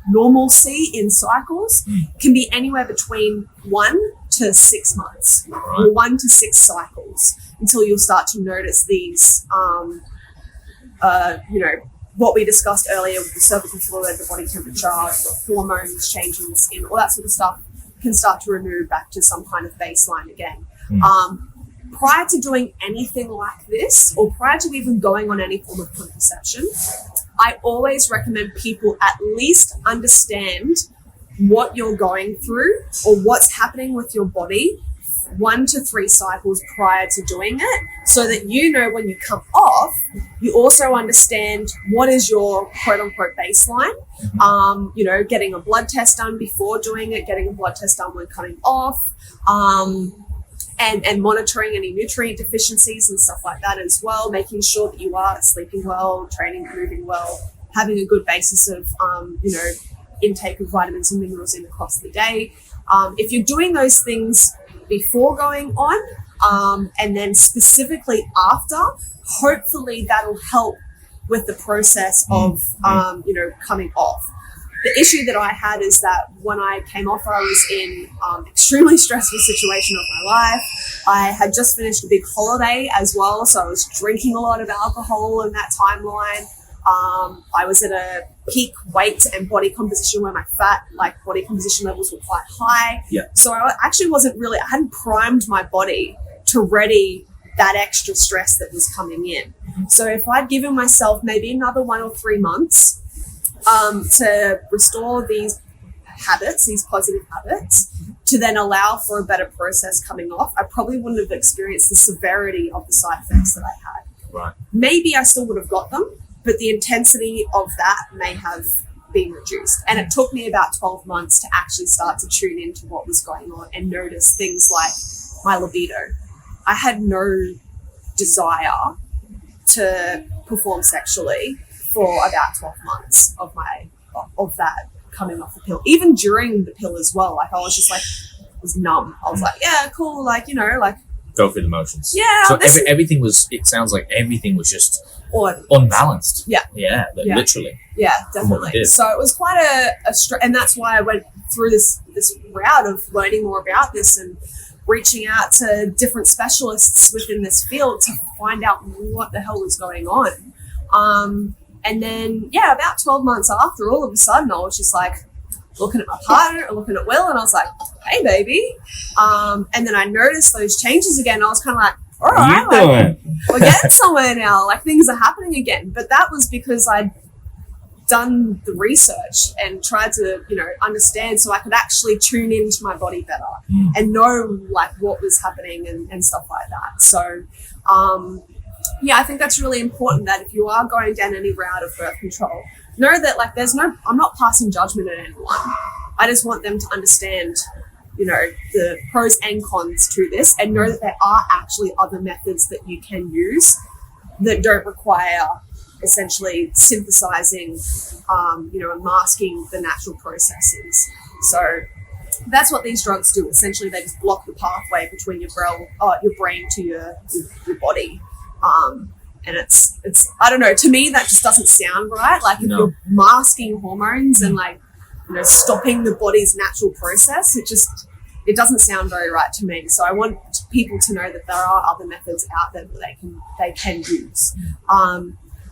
normalcy in cycles can be anywhere between 1 to 6 months, or 1 to 6 cycles, until you'll start to notice these, what we discussed earlier with the cervical fluid, the body temperature, hormones changing the skin, all that sort of stuff can start to renew back to some kind of baseline again. Prior to doing anything like this, or prior to even going on any form of contraception, I always recommend people at least understand what you're going through or what's happening with your body 1 to 3 cycles prior to doing it, so that you know when you come off, you also understand what is your quote-unquote baseline. Getting a blood test done before doing it, getting a blood test done when coming off, and monitoring any nutrient deficiencies and stuff like that as well, making sure that you are sleeping well, training, moving well, having a good basis of, intake of vitamins and minerals in across the day. If you're doing those things before going on, and then specifically after, hopefully that'll help with the process of, coming off. The issue that I had is that when I came off, I was in extremely stressful situation of my life. I had just finished a big holiday as well, so I was drinking a lot of alcohol in that timeline. I was at a peak weight and body composition where my body composition levels were quite high. Yeah. So I actually I hadn't primed my body to ready that extra stress that was coming in. So if I'd given myself maybe another 1 or 3 months to restore these habits, these positive habits, to then allow for a better process coming off, I probably wouldn't have experienced the severity of the side effects that I had. Right. Maybe I still would have got them, but the intensity of that may have been reduced. And it took me about 12 months to actually start to tune into what was going on and notice things like my libido. I had no desire to perform sexually for about 12 months of that coming off the pill. Even during the pill as well, I was just was numb. I was like, yeah, cool, go through the motions. Yeah. So it sounds like everything was just unbalanced. Yeah. Yeah, literally. Yeah, definitely. So it was quite and that's why I went through this route of learning more about this and reaching out to different specialists within this field to find out what the hell was going on. And then, about 12 months after, all of a sudden, I was just looking at my partner, looking at Will, and I was like, hey, baby. And then I noticed those changes again. I was kind of like, all right, we're getting somewhere now. Things are happening again. But that was because I'd done the research and tried to, understand so I could actually tune into my body better and know, what was happening and stuff like that. So, I think that's really important, that if you are going down any route of birth control, know that I'm not passing judgment on anyone. I just want them to understand, the pros and cons to this, and know that there are actually other methods that you can use that don't require essentially synthesizing, and masking the natural processes. So that's what these drugs do. Essentially, they just block the pathway between your brain to your body. And it's I don't know, to me that just doesn't sound right. If you're masking hormones and stopping the body's natural process, it doesn't sound very right to me. So I want people to know that there are other methods out there that they can use.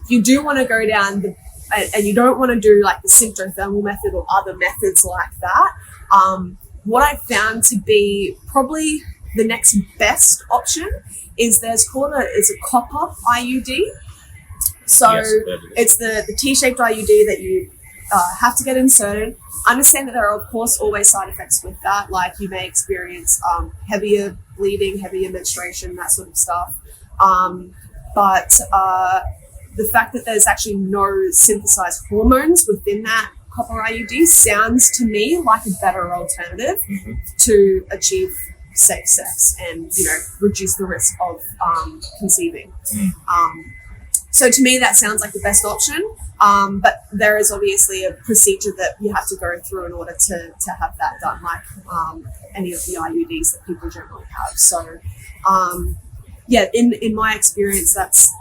If you do want to go down and you don't want to do the symptothermal method or other methods like that, what I found to be probably the next best option is it's a copper IUD. So yes, it's the T-shaped IUD that you have to get inserted. Understand that there are, of course, always side effects with that. You may experience heavier bleeding, heavier menstruation, that sort of stuff. But the fact that there's actually no synthesized hormones within that copper IUD sounds to me like a better alternative to achieve safe sex and reduce the risk of conceiving. So to me that sounds like the best option, but there is obviously a procedure that you have to go through in order to have that done, any of the IUDs that people generally have. So in my experience, that's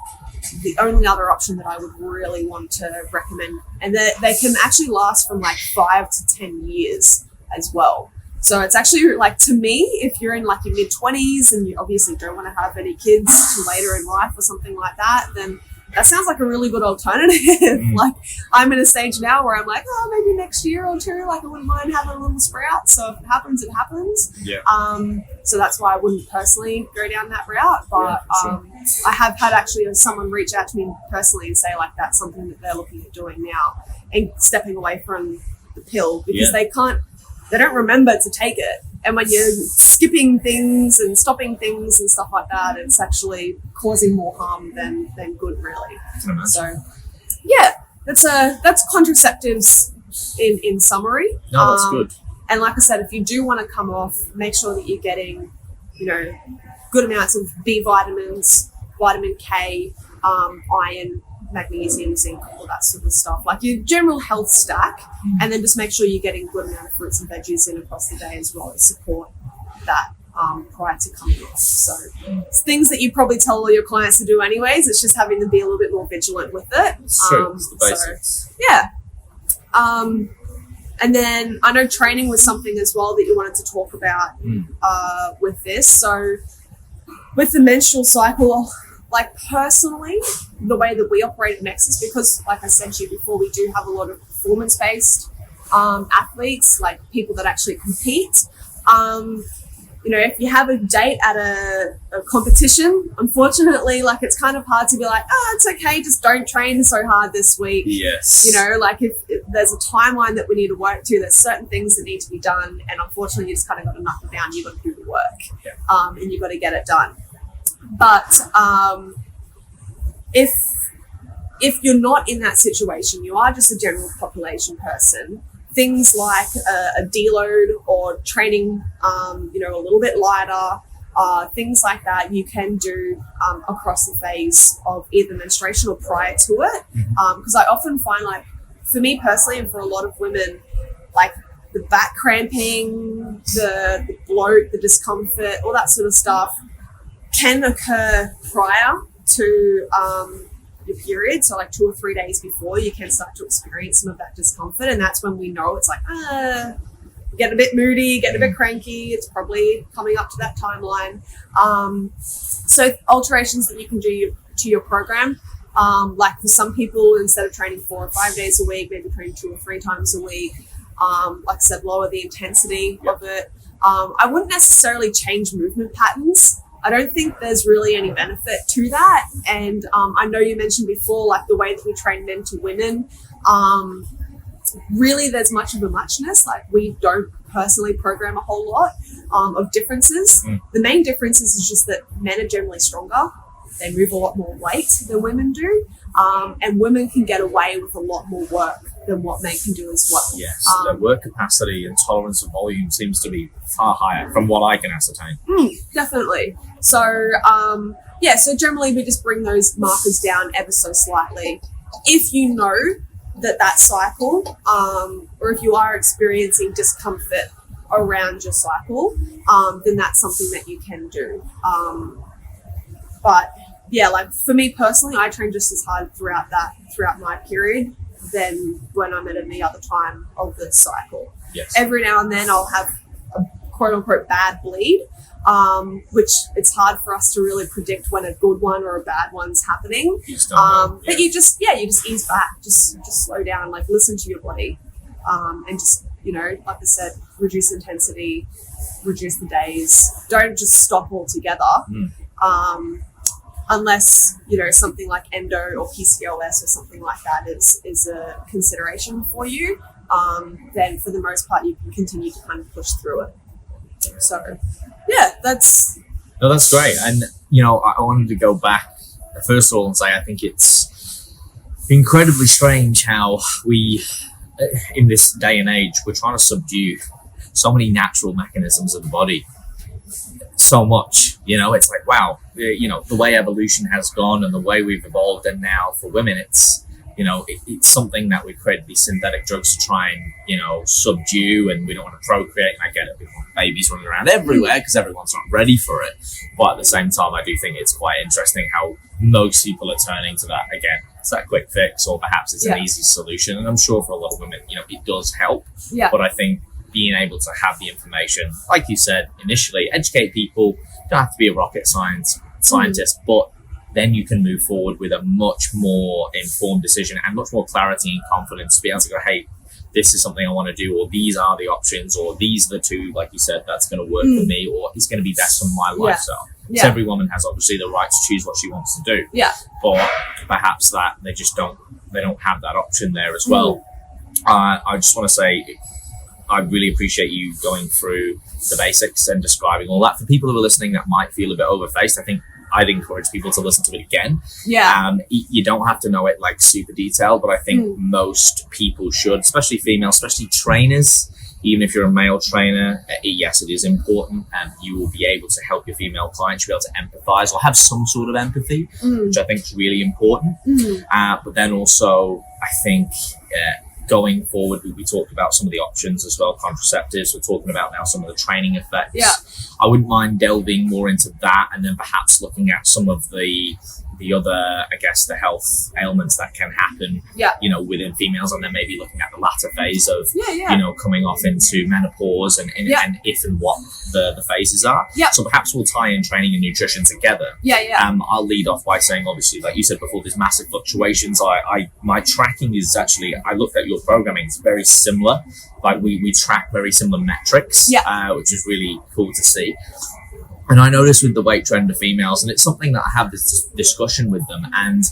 the only other option that I would really want to recommend, and they can actually last from like 5 to 10 years as well. So it's actually like, to me, if you're in like your mid-20s and you obviously don't want to have any kids till later in life or something like that, then that sounds like a really good alternative. Like, I'm in a stage now where I'm like, oh, maybe next year or two, like, I wouldn't mind having a little sprout. So if it happens, it happens. Yeah. So that's why I wouldn't personally go down that route. But sure. I have had actually someone reach out to me personally and say, like, that's something that they're looking at doing now and stepping away from the pill, because they don't remember to take it. And when you're skipping things and stopping things and stuff like that, it's actually causing more harm than good, really. So, yeah, that's contraceptives in summary. No, that's good. And like I said, if you do want to come off, make sure that you're getting, good amounts of B vitamins, vitamin K, iron, magnesium, zinc, all that sort of stuff, like your general health stack. And then just make sure you're getting a good amount of fruits and veggies in across the day as well to support that prior to coming off. So it's things that you probably tell all your clients to do anyways. It's just having them be a little bit more vigilant with it. It's true. It's the basics. So, yeah. And then I know training was something as well that you wanted to talk about with this. So with the menstrual cycle, like personally, the way that we operate at Nexus, because like I said to you before, we do have a lot of performance-based athletes, like people that actually compete. If you have a date at a competition, unfortunately, like, it's kind of hard to be like, oh, it's okay, just don't train so hard this week. Yes. Like if there's a timeline that we need to work to, there's certain things that need to be done, and unfortunately you just kind of got to knuckle down, you've got to do the work, and you've got to get it done. But if you're not in that situation, you are just a general population person, things like a deload or training, a little bit lighter, things like that, you can do across the phase of either menstruation or prior to it. Because I often find, like, for me personally and for a lot of women, like the back cramping, the bloat, the discomfort, all that sort of stuff can occur prior to your period. So like 2 or 3 days before, you can start to experience some of that discomfort, and that's when we know it's like, get a bit moody, get a bit cranky, it's probably coming up to that timeline. So alterations that you can do to your program, like for some people, instead of training 4 or 5 days a week, maybe train 2 or 3 times a week. Like I said, lower the intensity of it. I wouldn't necessarily change movement patterns. I don't think there's really any benefit to that. And I know you mentioned before, like the way that we train men to women, really there's much of a muchness. Like, we don't personally program a whole lot of differences. The main difference is just that men are generally stronger. They move a lot more weight than women do. And women can get away with a lot more work than what men can do as well. Yes, their work capacity and tolerance of volume seems to be far higher from what I can ascertain. Definitely. So, so generally we just bring those markers down ever so slightly. If you know that cycle, or if you are experiencing discomfort around your cycle, then that's something that you can do. But yeah, like for me personally, I train just as hard throughout my period than when I'm at any other time of the cycle. Yes. Every now and then I'll have a quote unquote bad bleed, which it's hard for us to really predict when a good one or a bad one's happening. But you just ease back, just slow down, like listen to your body, and just, like I said, reduce intensity, reduce the days. Don't just stop altogether. Unless, something like endo or PCOS or something like that is a consideration for you, then for the most part you can continue to kind of push through it. So, yeah, that's great. And, I wanted to go back, first of all, and say I think it's incredibly strange how we, in this day and age, we're trying to subdue so many natural mechanisms of the body. So much, it's like, wow, the way evolution has gone and the way we've evolved, and now for women, it's, it's something that we've created these synthetic drugs to try and, subdue, and we don't want to procreate. And I get it, we want babies running around everywhere because everyone's not ready for it. But at the same time, I do think it's quite interesting how most people are turning to that again. It's that quick fix, or perhaps it's an easy solution. And I'm sure for a lot of women, it does help. Yeah. But I think being able to have the information, like you said initially, educate people. You don't have to be a rocket scientist, but then you can move forward with a much more informed decision and much more clarity and confidence to be able to go, hey, this is something I want to do, or these are the options, or these are the two, like you said, that's going to work for me, or it's going to be best for my lifestyle. Yeah. So every woman has obviously the right to choose what she wants to do. Yeah. But perhaps that they don't have that option there as well. I just want to say, I really appreciate you going through the basics and describing all that. For people who are listening that might feel a bit overfaced, I think I'd encourage people to listen to it again. Yeah. You don't have to know it like super detailed, but I think most people should, especially females, especially trainers. Even if you're a male trainer, yes, it is important, and you will be able to help your female clients. You'll be able to empathize or have some sort of empathy, which I think is really important. But then also, I think going forward, we talked about some of the options as well, contraceptives. We're talking about now some of the training effects. Yeah. I wouldn't mind delving more into that, and then perhaps looking at some of the other, I guess, the health ailments that can happen, within females, and then maybe looking at the latter phase of, coming off into menopause and if and what the phases are. Yeah. So perhaps we'll tie in training and nutrition together. I'll lead off by saying, obviously, like you said before, there's massive fluctuations. My tracking is actually, I looked at your programming, it's very similar. Like we track very similar metrics, which is really cool to see. And I noticed with the weight trend of females, and it's something that I have this discussion with them, and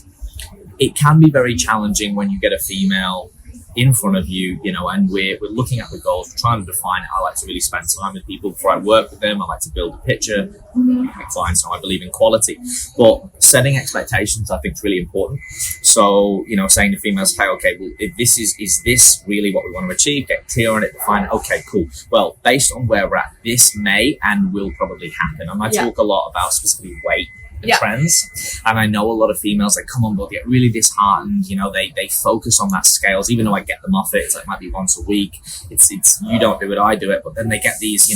it can be very challenging when you get a female in front of you, and we're looking at the goals, we're trying to define it. I like to really spend time with people before I work with them. I like to build a picture. My clients know I believe in quality, but setting expectations, I think, is really important. So, saying to females, hey, okay, well, if this is this really what we want to achieve? Get clear on it, define, okay, cool. Well, based on where we're at, this may and will probably happen. And I talk a lot about specifically weight and trends, and I know a lot of females that come on board get really disheartened. They focus on that scales, even though I get them off it. It's like, it might be once a week. It's you don't do it, I do it. But then they get these,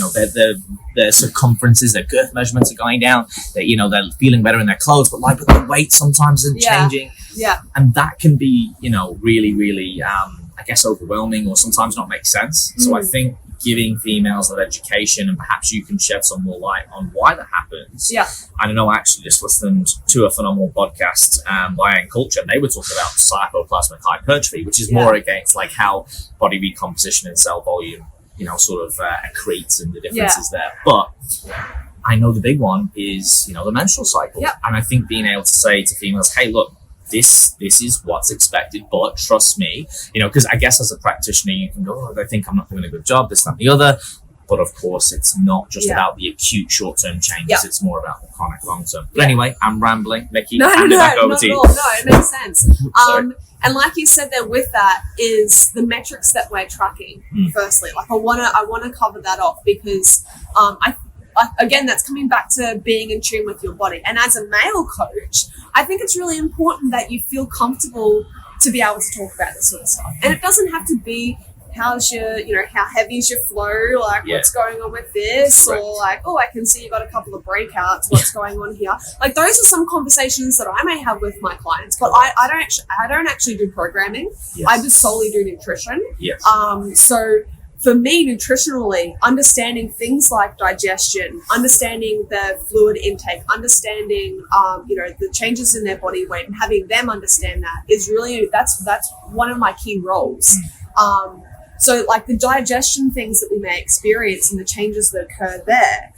their circumferences, their girth measurements are going down. They're feeling better in their clothes, but the weight sometimes isn't changing. Yeah, and that can be really, really I guess overwhelming, or sometimes not make sense. So I think giving females that education, and perhaps you can shed some more light on why that happens. Yeah. I know I actually just listened to a phenomenal podcast by Iron Culture, and they were talking about sarcoplasmic hypertrophy, which is more against like how body recomposition and cell volume, sort of accretes, and the differences there. But I know the big one is, the menstrual cycle. Yeah. And I think being able to say to females, hey, look, this is what's expected, but trust me, because I guess as a practitioner, you can go, I think I'm not doing a good job, this, that, and the other. But of course, it's not just about the acute short-term changes. It's more about the chronic long-term. But anyway, I'm rambling. Mikki, hand it back over to you. No, it makes sense. And like you said there, with that is the metrics that we're tracking. Firstly, like I wanna cover that off, because again, that's coming back to being in tune with your body. And as a male coach, I think it's really important that you feel comfortable to be able to talk about this sort of stuff. And it doesn't have to be how's your, how heavy is your flow? Like, what's going on with this? Correct. Or like, oh, I can see you got a couple of breakouts. What's going on here? Like, those are some conversations that I may have with my clients, but I don't actually do programming. Yes. I just solely do nutrition. Yes. So for me, nutritionally, understanding things like digestion, understanding the fluid intake, understanding, the changes in their body weight, and having them understand that is really, that's one of my key roles. So like the digestion things that we may experience and the changes that occur there,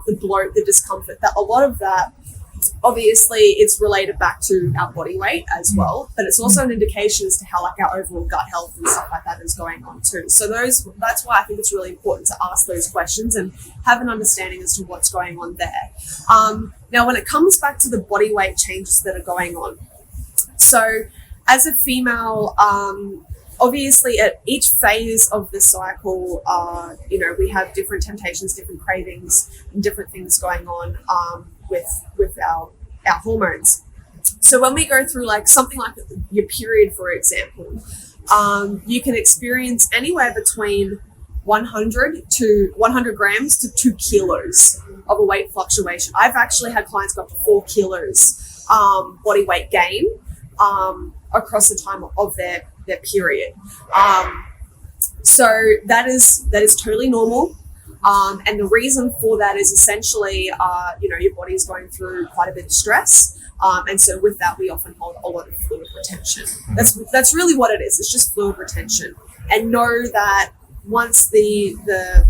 the bloat, the discomfort, that a lot of that, obviously it's related back to our body weight as well, but it's also an indication as to how like our overall gut health and stuff like that is going on too. So that's why I think it's really important to ask those questions and have an understanding as to what's going on there. Now, when it comes back to the body weight changes that are going on, so as a female, obviously at each phase of the cycle, we have different temptations, different cravings, and different things going on with our hormones. So when we go through like something like your period, for example, you can experience anywhere between 100 grams to 2 kilos of a weight fluctuation. I've actually had clients go up to 4 kilos body weight gain across the time of their period. So that is totally normal. And the reason for that is essentially, your body is going through quite a bit of stress. And so with that, we often hold a lot of fluid retention. That's really what it is. It's just fluid retention. And know that once the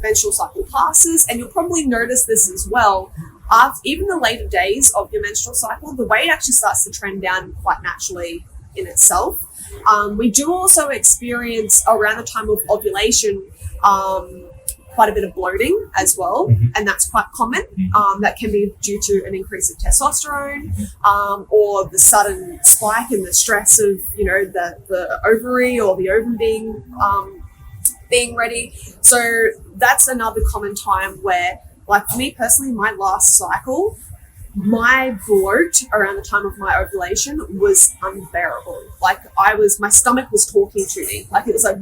menstrual cycle passes, and you'll probably notice this as well, after even the later days of your menstrual cycle, the weight actually starts to trend down quite naturally in itself. We do also experience around the time of ovulation quite a bit of bloating as well, and that's quite common. That can be due to an increase of testosterone, or the sudden spike in the stress of the ovary or the ovum being ready. So that's another common time where, like for me personally, my last cycle, my bloat around the time of my ovulation was unbearable. Like my stomach was talking to me. Like it was like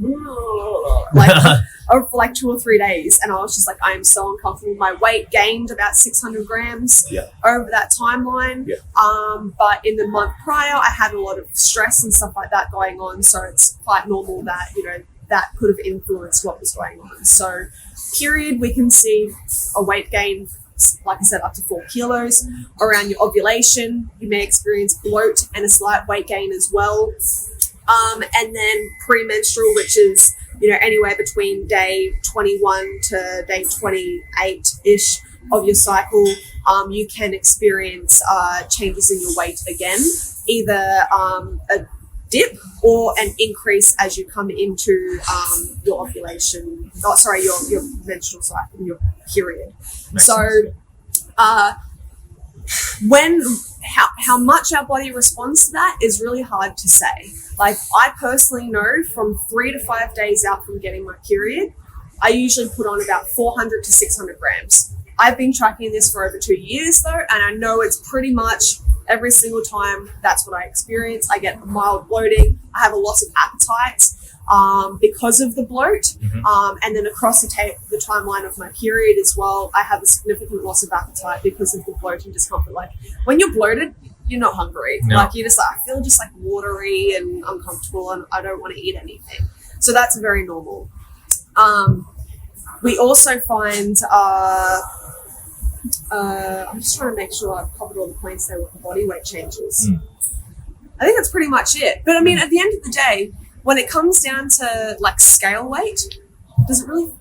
for like 2 or 3 days. And I was just like, I am so uncomfortable. My weight gained about 600 grams over that timeline. But in the month prior, I had a lot of stress and stuff like that going on. So it's quite normal that, that could have influenced what was going on. So period, we can see a weight gain, like I said, up to 4 kilos. Around your ovulation, you may experience bloat and a slight weight gain as well. And then premenstrual, which is, anywhere between day 21 to day 28-ish of your cycle, you can experience changes in your weight again, either a dip or an increase as you come into your ovulation, your menstrual cycle, your period. Makes sense. How much our body responds to that is really hard to say. Like I personally know from 3 to 5 days out from getting my period, I usually put on about 400 to 600 grams. I've been tracking this for over 2 years though, and I know it's pretty much every single time that's what I experience. I get mild bloating. I have a loss of appetite because of the bloat. And then across the timeline of my period as well, I have a significant loss of appetite because of the bloat and discomfort. Like when you're bloated, you're not hungry. No. Like you're just like, I feel just like watery and uncomfortable and I don't want to eat anything. So that's very normal. We also find, I'm just trying to make sure I've covered all the points there with the body weight changes. I think that's pretty much it. But I mean, at the end of the day, when it comes down to like scale weight, does it really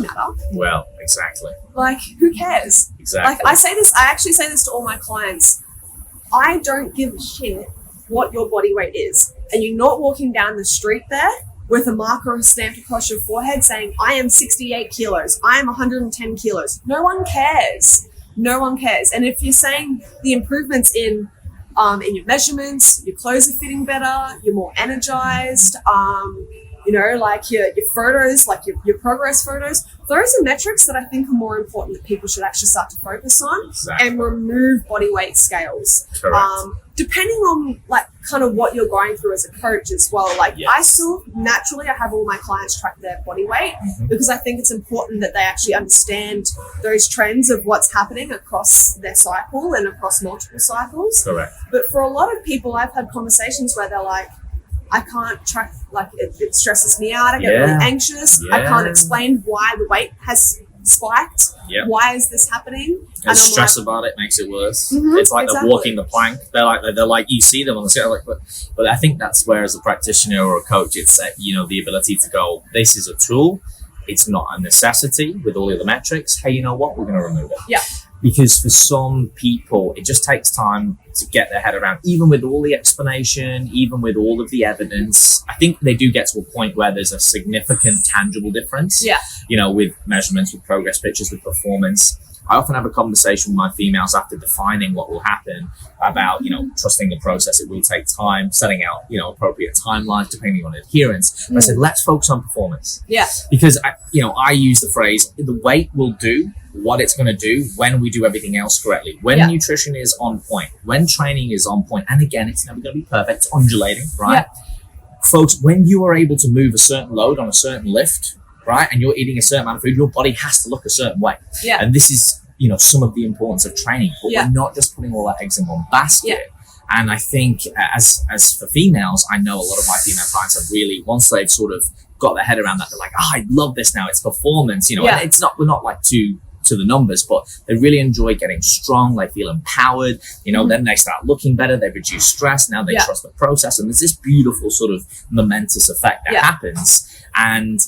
matter? Well, exactly. Like, who cares? Exactly. Like I actually say this to all my clients. I don't give a shit what your body weight is. And you're not walking down the street there with a marker stamped across your forehead saying, I am 68 kilos, I am 110 kilos. No one cares. No one cares. And if you're saying the improvements in your measurements, your clothes are fitting better, you're more energized, like your photos, like your progress photos, those are metrics that I think are more important that people should actually start to focus on and remove body weight scales. Depending on like kind of what you're going through as a coach as well. Like I still naturally, I have all my clients track their body weight because I think it's important that they actually understand those trends of what's happening across their cycle and across multiple cycles. But for a lot of people, I've had conversations where they're like, I can't track, like it stresses me out. I get really anxious. I can't explain why the weight has spiked. Why is this happening? And stress about it makes it worse. It's like they're walking the plank. They're like you see them on the scale, like, but I think that's where as a practitioner or a coach, it's the ability to go, this is a tool. It's not a necessity with all the other metrics. Hey, you know what? We're going to remove it. Because for some people, it just takes time to get their head around, even with all the explanation, even with all of the evidence. I think they do get to a point where there's a significant tangible difference, with measurements, with progress pictures, with performance. I often have a conversation with my females after defining what will happen about, trusting the process. It will take time, setting out, appropriate timelines depending on adherence. But I said, let's focus on performance. Because, I use the phrase, the weight will do what it's going to do when we do everything else correctly. When nutrition is on point, when training is on point, and again, it's never going to be perfect, it's undulating, right? Folks, when you are able to move a certain load on a certain lift, right, and you're eating a certain amount of food, your body has to look a certain way. And this is, some of the importance of training, but we're not just putting all our eggs in one basket. And I think as for females, I know a lot of my female clients have really, once they've sort of got their head around that, they're like, oh, I love this now. It's performance, and it's not, we're not like to the numbers, but they really enjoy getting strong. They feel empowered, then they start looking better. They reduce stress. Now they trust the process. And there's this beautiful sort of momentous effect that happens. And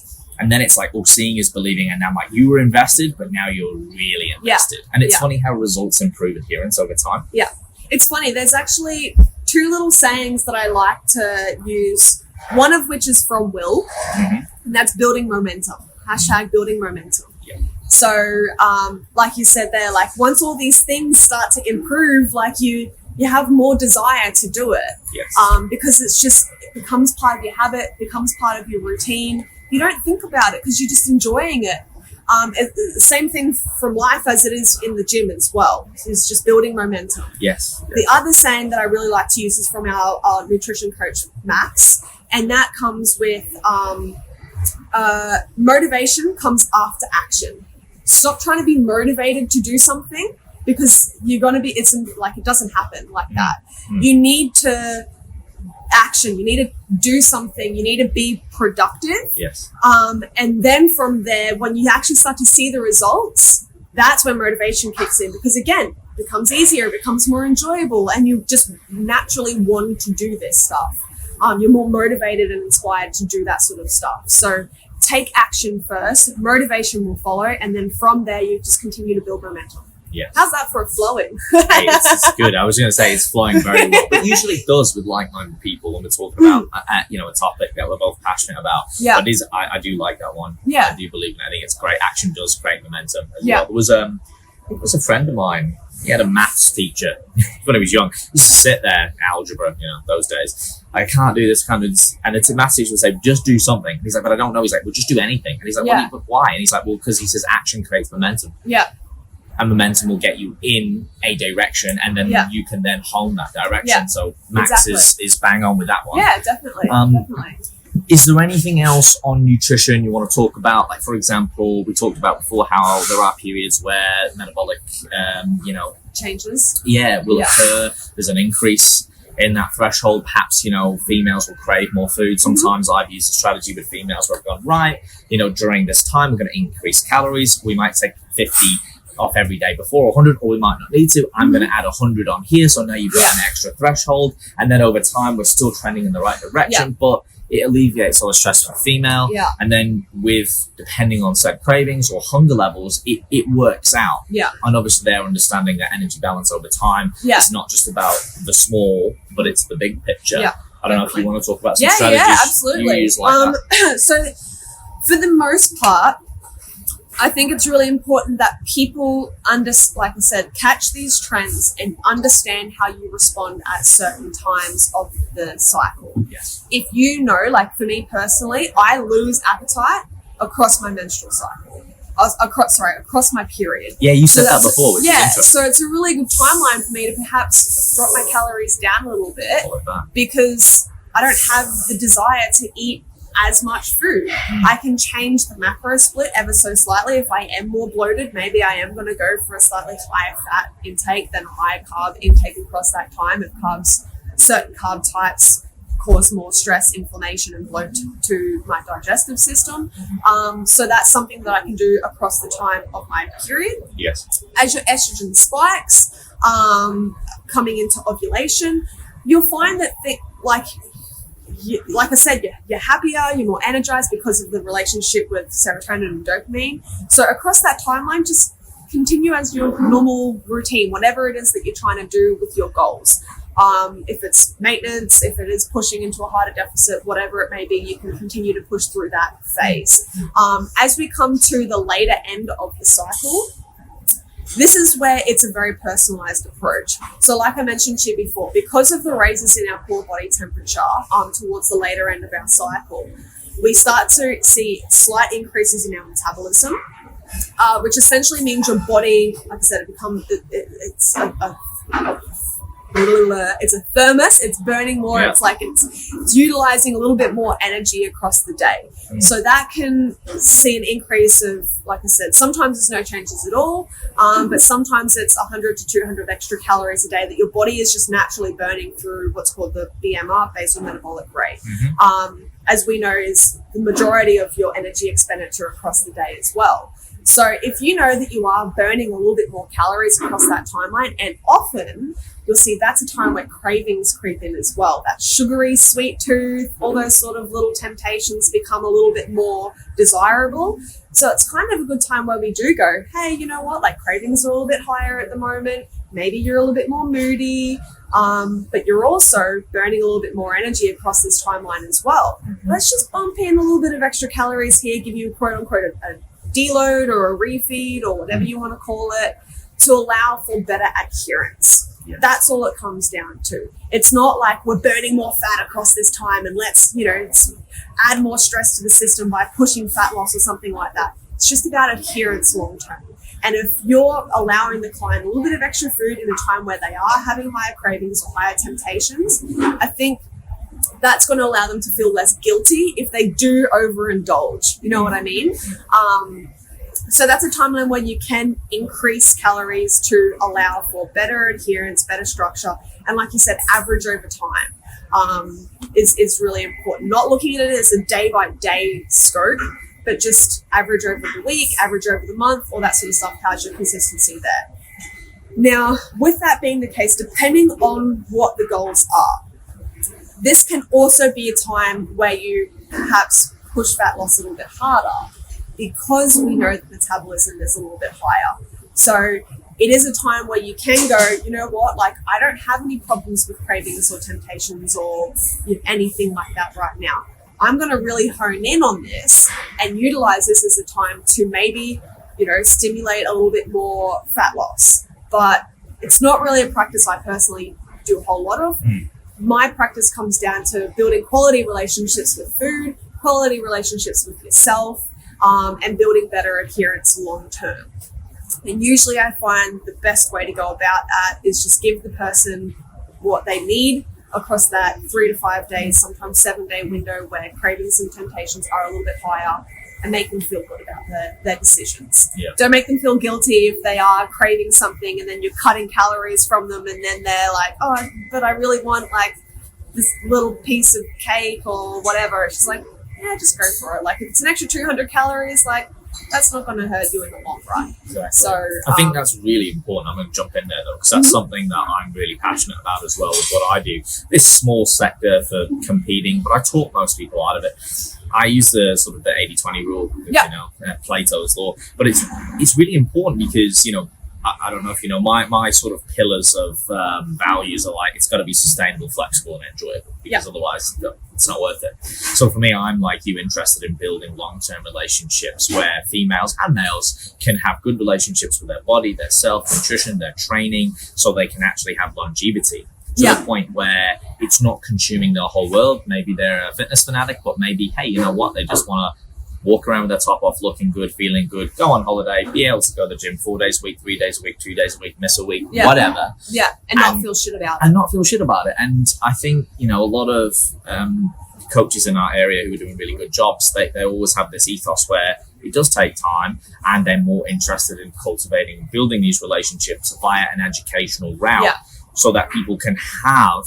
then it's like, seeing is believing. And now I'm like, you were invested, but now you're really invested. And it's funny how results improve adherence over time. Yeah. It's funny. There's actually two little sayings that I like to use, one of which is from Will, and that's building momentum. # building momentum. Yeah. So, like you said there, like once all these things start to improve, like you have more desire to do it. Yes. Because it becomes part of your habit, becomes part of your routine. You don't think about it because you're just enjoying it. The same thing from life as it is in the gym as well. It's just building momentum. Yes. The other saying that I really like to use is from our nutrition coach, Max, and that comes with motivation comes after action. Stop trying to be motivated to do something because you're going to be, it doesn't happen like that. You need to action. You need to do something. You need to be productive. Yes. And then from there, when you actually start to see the results, that's when motivation kicks in because again, it becomes easier, it becomes more enjoyable, and you just naturally want to do this stuff. You're more motivated and inspired to do that sort of stuff. So take action first, motivation will follow, and then from there, you just continue to build momentum. Yes. How's that for a flowing? Hey, it's good. I was going to say it's flowing very well, but usually it does with like-minded people when we're talking about a topic that we're both passionate about. Yeah. But I do like that one. Yeah. I do believe in it. I think it's great. Action does create momentum as well. There was a friend of mine. He had a maths teacher when he was young. He used to sit there, algebra, those days. I can't do this, And the maths teacher would say, just do something. And he's like, but I don't know. He's like, well, just do anything. And he's like, but why? And he's like, well, because he says action creates momentum. Yeah. And momentum will get you in a direction, and then you can then hone that direction. Yeah. So Max is bang on with that one. Yeah, definitely. Definitely. Is there anything else on nutrition you want to talk about? Like, for example, we talked about before how there are periods where metabolic, changes. Will occur. There's an increase in that threshold. Perhaps, females will crave more food. Sometimes I've used a strategy with females where I've gone, right, during this time, we're going to increase calories. We might take 50 off every day before, 100, or we might not need to. I'm going to add 100 on here, so now you've got an extra threshold, and then over time we're still trending in the right direction, but it alleviates all the stress for female. And then depending on certain cravings or hunger levels, it works out. And obviously they're understanding that energy balance over time. It's not just about the small, but it's the big picture. I don't know if you want to talk about some strategies absolutely. you use like that. So for the most part, I think it's really important that people like I said, catch these trends and understand how you respond at certain times of the cycle. Yes. If like for me personally, I lose appetite across my menstrual cycle. Across my period. Yeah, you said that before, which is interesting. So it's a really good timeline for me to perhaps drop my calories down a little bit because I don't have the desire to eat as much food. I can change the macro split ever so slightly. If I am more bloated, maybe I am going to go for a slightly higher fat intake than a higher carb intake across that time. If certain carb types cause more stress, inflammation, and bloat to my digestive system. So that's something that I can do across the time of my period. Yes. As your estrogen spikes, coming into ovulation, you'll find that like I said, you're happier, you're more energized because of the relationship with serotonin and dopamine. So across that timeline, just continue as your normal routine, whatever it is that you're trying to do with your goals. If it's maintenance, if it is pushing into a harder deficit, whatever it may be, you can continue to push through that phase. As we come to the later end of the cycle, this is where it's a very personalized approach. So like I mentioned to you before, because of the raises in our core body temperature towards the later end of our cycle, we start to see slight increases in our metabolism, which essentially means your body, like I said, it becomes it's a thermos, it's burning more, Yeah. it's like it's utilizing a little bit more energy across the day. So that can see an increase of, like I said, sometimes there's no changes at all, but sometimes it's 100 to 200 extra calories a day that your body is just naturally burning through what's called the BMR, basal metabolic rate. As we know, is the majority of your energy expenditure across the day as well. So if you know that you are burning a little bit more calories across that timeline, and often you'll see that's a time where cravings creep in as well. That sugary sweet tooth, all those sort of little temptations become a little bit more desirable. So it's kind of a good time where we do go, hey, you know what, like cravings are a little bit higher at the moment. Maybe you're a little bit more moody, but you're also burning a little bit more energy across this timeline as well. Let's just bump in a little bit of extra calories here, give you quote unquote a deload or a refeed or whatever you want to call it, to allow for better adherence. Yes. That's all it comes down to. It's not like we're burning more fat across this time and let's add more stress to the system by pushing fat loss or something like that. It's just about adherence long term. And if you're allowing the client a little bit of extra food in a time where they are having higher cravings or higher temptations, I think that's going to allow them to feel less guilty if they do overindulge. You know what I mean? So that's a timeline where you can increase calories to allow for better adherence, better structure, and like you said, average over time is really important. Not looking at it as a day-by-day scope, but just average over the week, average over the month, all that sort of stuff. How's your consistency there? Now, with that being the case, depending on what the goals are, this can also be a time where you perhaps push fat loss a little bit harder because we know that metabolism is a little bit higher. So it is a time where you can go, you know what, like I don't have any problems with cravings or temptations or anything like that right now. I'm going to really hone in on this and utilize this as a time to maybe, stimulate a little bit more fat loss. But it's not really a practice I personally do a whole lot of. My practice comes down to building quality relationships with food, quality relationships with yourself, and building better adherence long term. And usually I find the best way to go about that is just give the person what they need across that 3 to 5 days, sometimes 7-day window where cravings and temptations are a little bit higher, and make them feel good about their decisions. Yeah. Don't make them feel guilty if they are craving something and then you're cutting calories from them and then they're like, oh, but I really want like this little piece of cake or whatever. It's just like, yeah, just go for it. Like if it's an extra 200 calories, like that's not going to hurt you in the long run. Exactly. So I think that's really important. I'm going to jump in there though, because that's something that I'm really passionate about as well with what I do. This small sector for competing, but I talk most people out of it. I use the sort of the 80-20 rule, Plato's law, but it's really important because, I don't know if you know, my sort of pillars of values are like, it's got to be sustainable, flexible, and enjoyable, because otherwise it's not worth it. So for me, I'm like you, interested in building long-term relationships where females and males can have good relationships with their body, their self, nutrition, their training, so they can actually have longevity. To the point where it's not consuming their whole world. Maybe they're a fitness fanatic, but maybe, hey, you know what? They just want to walk around with their top off, looking good, feeling good, go on holiday, be able to go to the gym 4 days a week, 3 days a week, 2 days a week, miss a week, whatever. Yeah, and not feel shit about it. And not feel shit about it. And I think, a lot of coaches in our area who are doing really good jobs, they always have this ethos where it does take time and they're more interested in cultivating and building these relationships via an educational route. Yeah. So that people can have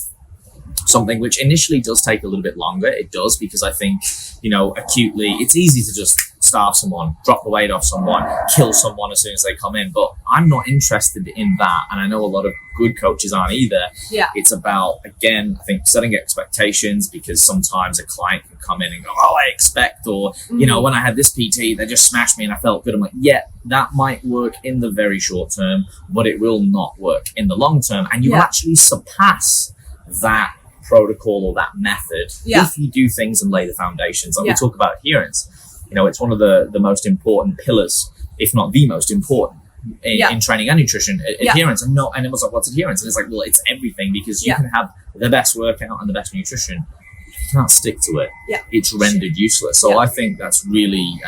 something which initially does take a little bit longer. It does, because I think, acutely, it's easy to just starve someone, drop the weight off someone, kill someone as soon as they come in. But I'm not interested in that. And I know a lot of good coaches aren't either. Yeah. It's about, again, I think setting expectations, because sometimes a client can come in and go, oh, I expect, or, when I had this PT, they just smashed me and I felt good. I'm like, yeah, that might work in the very short term, but it will not work in the long term. And you actually surpass that protocol or that method if you do things and lay the foundations. Like we talk about adherence, it's one of the most important pillars, if not the most important in training and nutrition, adherence. And it was like, what's adherence? And it's like, well, it's everything, because you can have the best workout and the best nutrition. If you can't stick to it, it's rendered useless. So I think that's really,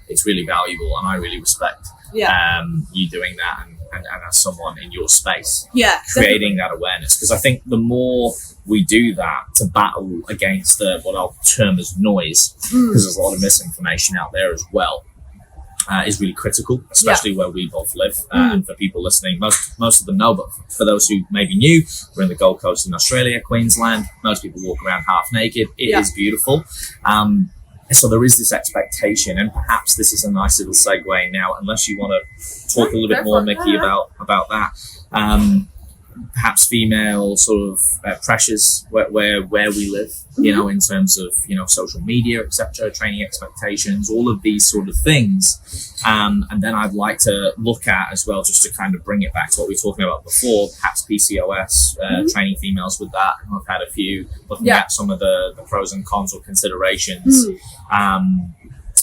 it's really valuable, and I really respect you doing that. And and as someone in your space, Yeah, creating that awareness. Because I think the more we do that to battle against what I'll term as noise, because there's a lot of misinformation out there as well, is really critical, especially where we both live. And for people listening, most of them know, but for those who may be new, we're in the Gold Coast in Australia, Queensland. Most people walk around half naked. It is beautiful. So there is this expectation, and perhaps this is a nice little segue now, unless you want to talk a little bit more, Mikki, about that. Perhaps female sort of pressures where we live, you know, in terms of, you know, social media, etc., training expectations, all of these sort of things. And then I'd like to look at as well, just to kind of bring it back to what we were talking about before, perhaps PCOS, training females with that. I've had a few looking at some of the pros and cons or considerations.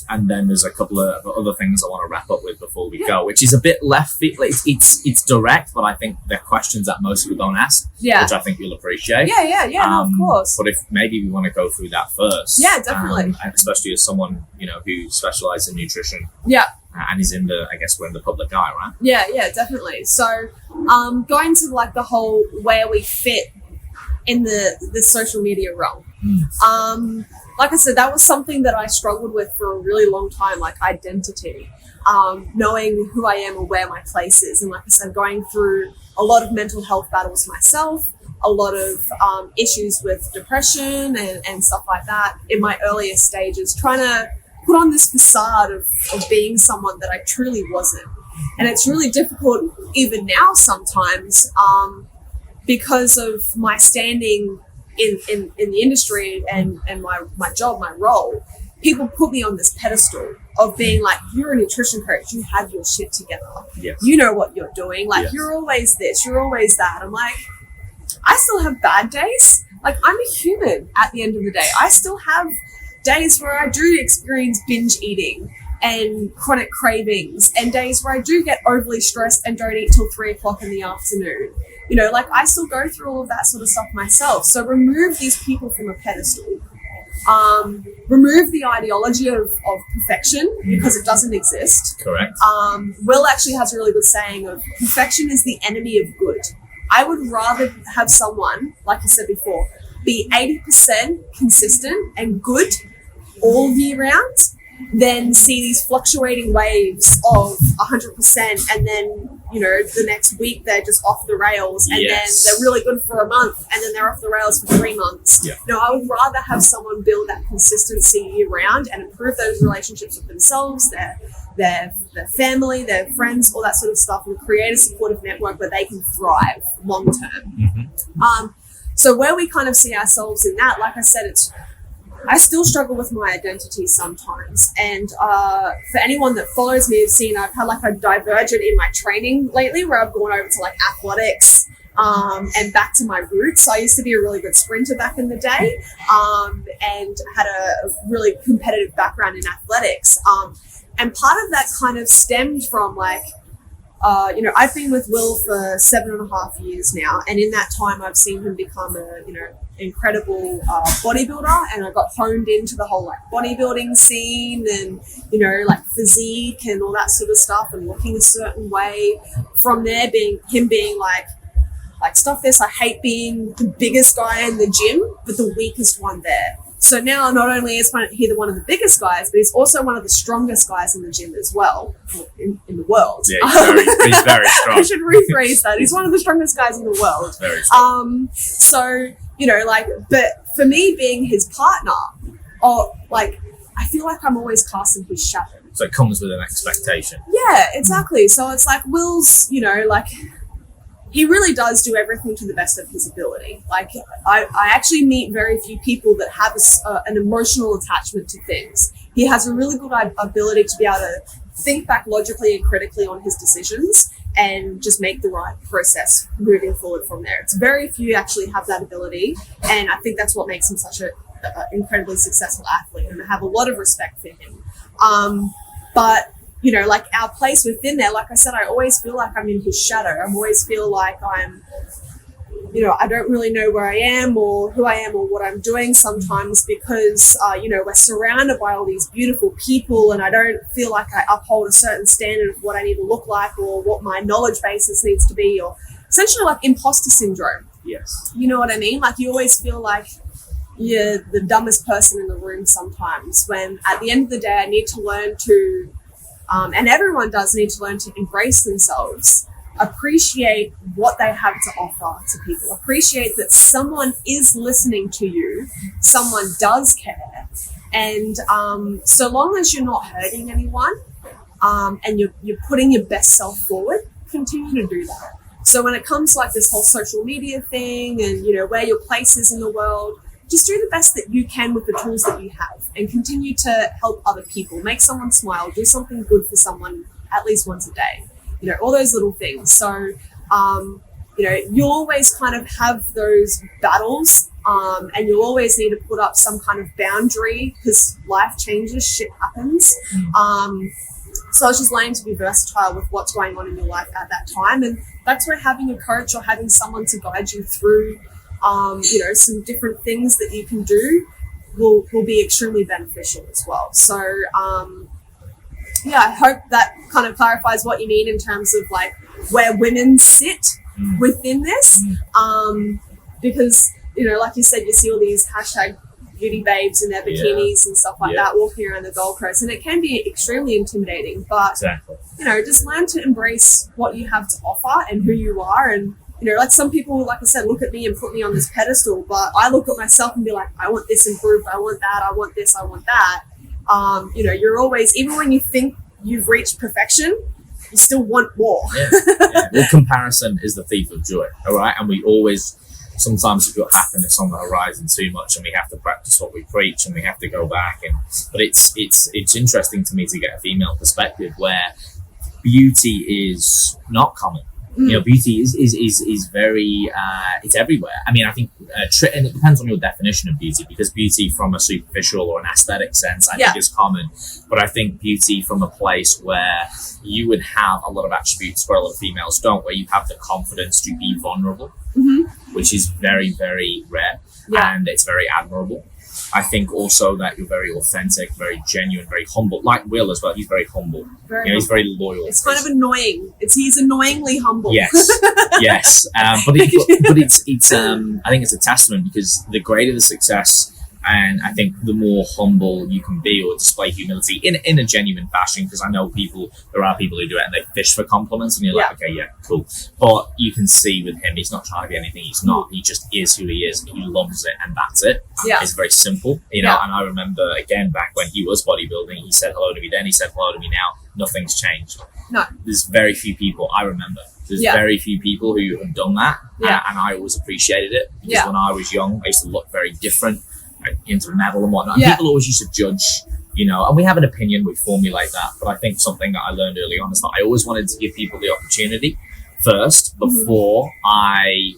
And then there's a couple of other things I want to wrap up with before we go, which is a bit left field. It's direct, but I think they're questions that most people don't ask, which I think you'll appreciate. No, of course. But if maybe we want to go through that first. Yeah, definitely. And especially as someone, you know, who specializes in nutrition. Yeah. And is in the, I guess we're in the public eye, right? Yeah, definitely. So going to like the whole where we fit in the social media realm. Like I said, that was something that I struggled with for a really long time, like identity, knowing who I am or where my place is. And like I said, going through a lot of mental health battles myself, a lot of issues with depression and stuff like that in my earlier stages, trying to put on this facade of being someone that I truly wasn't. And it's really difficult even now sometimes because of my standing in the industry and my job, my role. People put me on this pedestal of being like, you're a nutrition coach, you have your shit together. Yes. You know what you're doing. Like, you're always this, you're always that. I'm like, I still have bad days. Like, I'm a human at the end of the day. I still have days where I do experience binge eating and chronic cravings, and days where I do get overly stressed and don't eat till 3 o'clock in the afternoon. You know, like, I still go through all of that sort of stuff myself. So remove these people from a pedestal. Remove the ideology of perfection, because it doesn't exist. Correct. Will actually has a really good saying of perfection is the enemy of good. I would rather have someone, like I said before, be 80% consistent and good all year round, then see these fluctuating waves of 100%, and then, you know, the next week they're just off the rails, and then they're really good for a month, and then they're off the rails for 3 months. No, I would rather have someone build that consistency year round and improve those relationships with themselves, their family, their friends, all that sort of stuff, and create a supportive network where they can thrive long term. So where we kind of see ourselves in that, like I said, I still struggle with my identity sometimes. And for anyone that follows me, has seen I've had like a divergent in my training lately, where I've gone over to like athletics and back to my roots. I used to be a really good sprinter back in the day and had a really competitive background in athletics. And part of that kind of stemmed from like, you know, I've been with Will for 7.5 years now, and in that time I've seen him become a, you know, incredible bodybuilder, and I got honed into the whole like bodybuilding scene and, you know, like physique and all that sort of stuff, and looking a certain way. From there, being like stuff this, I hate being the biggest guy in the gym but the weakest one there. So now not only is he one of the biggest guys, but he's also one of the strongest guys in the gym as well, in the world. Yeah, he's very strong. I should rephrase that. He's one of the strongest guys in the world. Very strong. So, you know, like, but for me being his partner, like, I feel like I'm always casting his shadow. So it comes with an expectation. Yeah, exactly. So it's like Will's, you know, like, he really does do everything to the best of his ability. Like, I actually meet very few people that have an emotional attachment to things. He has a really good ability to be able to think back logically and critically on his decisions and just make the right process moving forward from there. It's very few actually have that ability, and I think that's what makes him such an incredibly successful athlete, and I have a lot of respect for him. But you know, like our place within there, like I said, I always feel like I'm in his shadow. I always feel like I'm I don't really know where I am or who I am or what I'm doing sometimes because, we're surrounded by all these beautiful people and I don't feel like I uphold a certain standard of what I need to look like or what my knowledge basis needs to be, or essentially like imposter syndrome. Yes. You know what I mean? Like you always feel like you're the dumbest person in the room sometimes, when at the end of the day, I need to learn to, and everyone does need to learn to embrace themselves, appreciate what they have to offer to people, appreciate that someone is listening to you, someone does care. And so long as you're not hurting anyone and you're putting your best self forward, continue to do that. So when it comes to like this whole social media thing and, where your place is in the world, just do the best that you can with the tools that you have and continue to help other people, make someone smile, do something good for someone at least once a day, all those little things. So, you'll always kind of have those battles and you'll always need to put up some kind of boundary because life changes, shit happens. So I was just learning to be versatile with what's going on in your life at that time. And that's where having a coach or having someone to guide you through, some different things that you can do will be extremely beneficial as well. So, I hope that kind of clarifies what you mean in terms of like where women sit within this. Because, like you said, you see all these hashtag beauty babes in their bikinis and stuff like that walking around the Gold Coast, and it can be extremely intimidating, but exactly. Just learn to embrace what you have to offer and who you are. And like some people, like I said, look at me and put me on this pedestal, but I look at myself and be like, I want this improved, I want that, I want this, I want that. You're always, even when you think you've reached perfection, you still want more. Well, comparison is the thief of joy, all right? And we always sometimes we've got happiness on the horizon too much, and we have to practice what we preach, and we have to go back. But it's interesting to me to get a female perspective where beauty is not common. Beauty is very it's everywhere. I mean, I think and it depends on your definition of beauty, because beauty from a superficial or an aesthetic sense I think is common, but I think beauty from a place where you would have a lot of attributes where a lot of females don't, where you have the confidence to be vulnerable, which is very, very rare, and it's very admirable. I think also that you're very authentic, very genuine, very humble. Like Will as well, he's very humble. He's very loyal. It's kind of annoying. He's annoyingly humble. Yes, yes. But it's I think it's a testament, because the greater the success, and I think the more humble you can be or display humility in a genuine fashion, because I know there are people who do it and they fish for compliments, and you're like, okay, yeah, cool. But you can see with him, he's not trying to be anything he's not. He just is who he is. He loves it, and that's it. Yeah. It's very simple, And I remember, again, back when he was bodybuilding, he said hello to me then, he said hello to me now. Nothing's changed. No. There's very few people, I remember, very few people who have done that. And I always appreciated it, because when I was young, I used to look very different, into metal and whatnot. People always used to judge, and we have an opinion, we formulate that. But I think something that I learned early on is that I always wanted to give people the opportunity first before I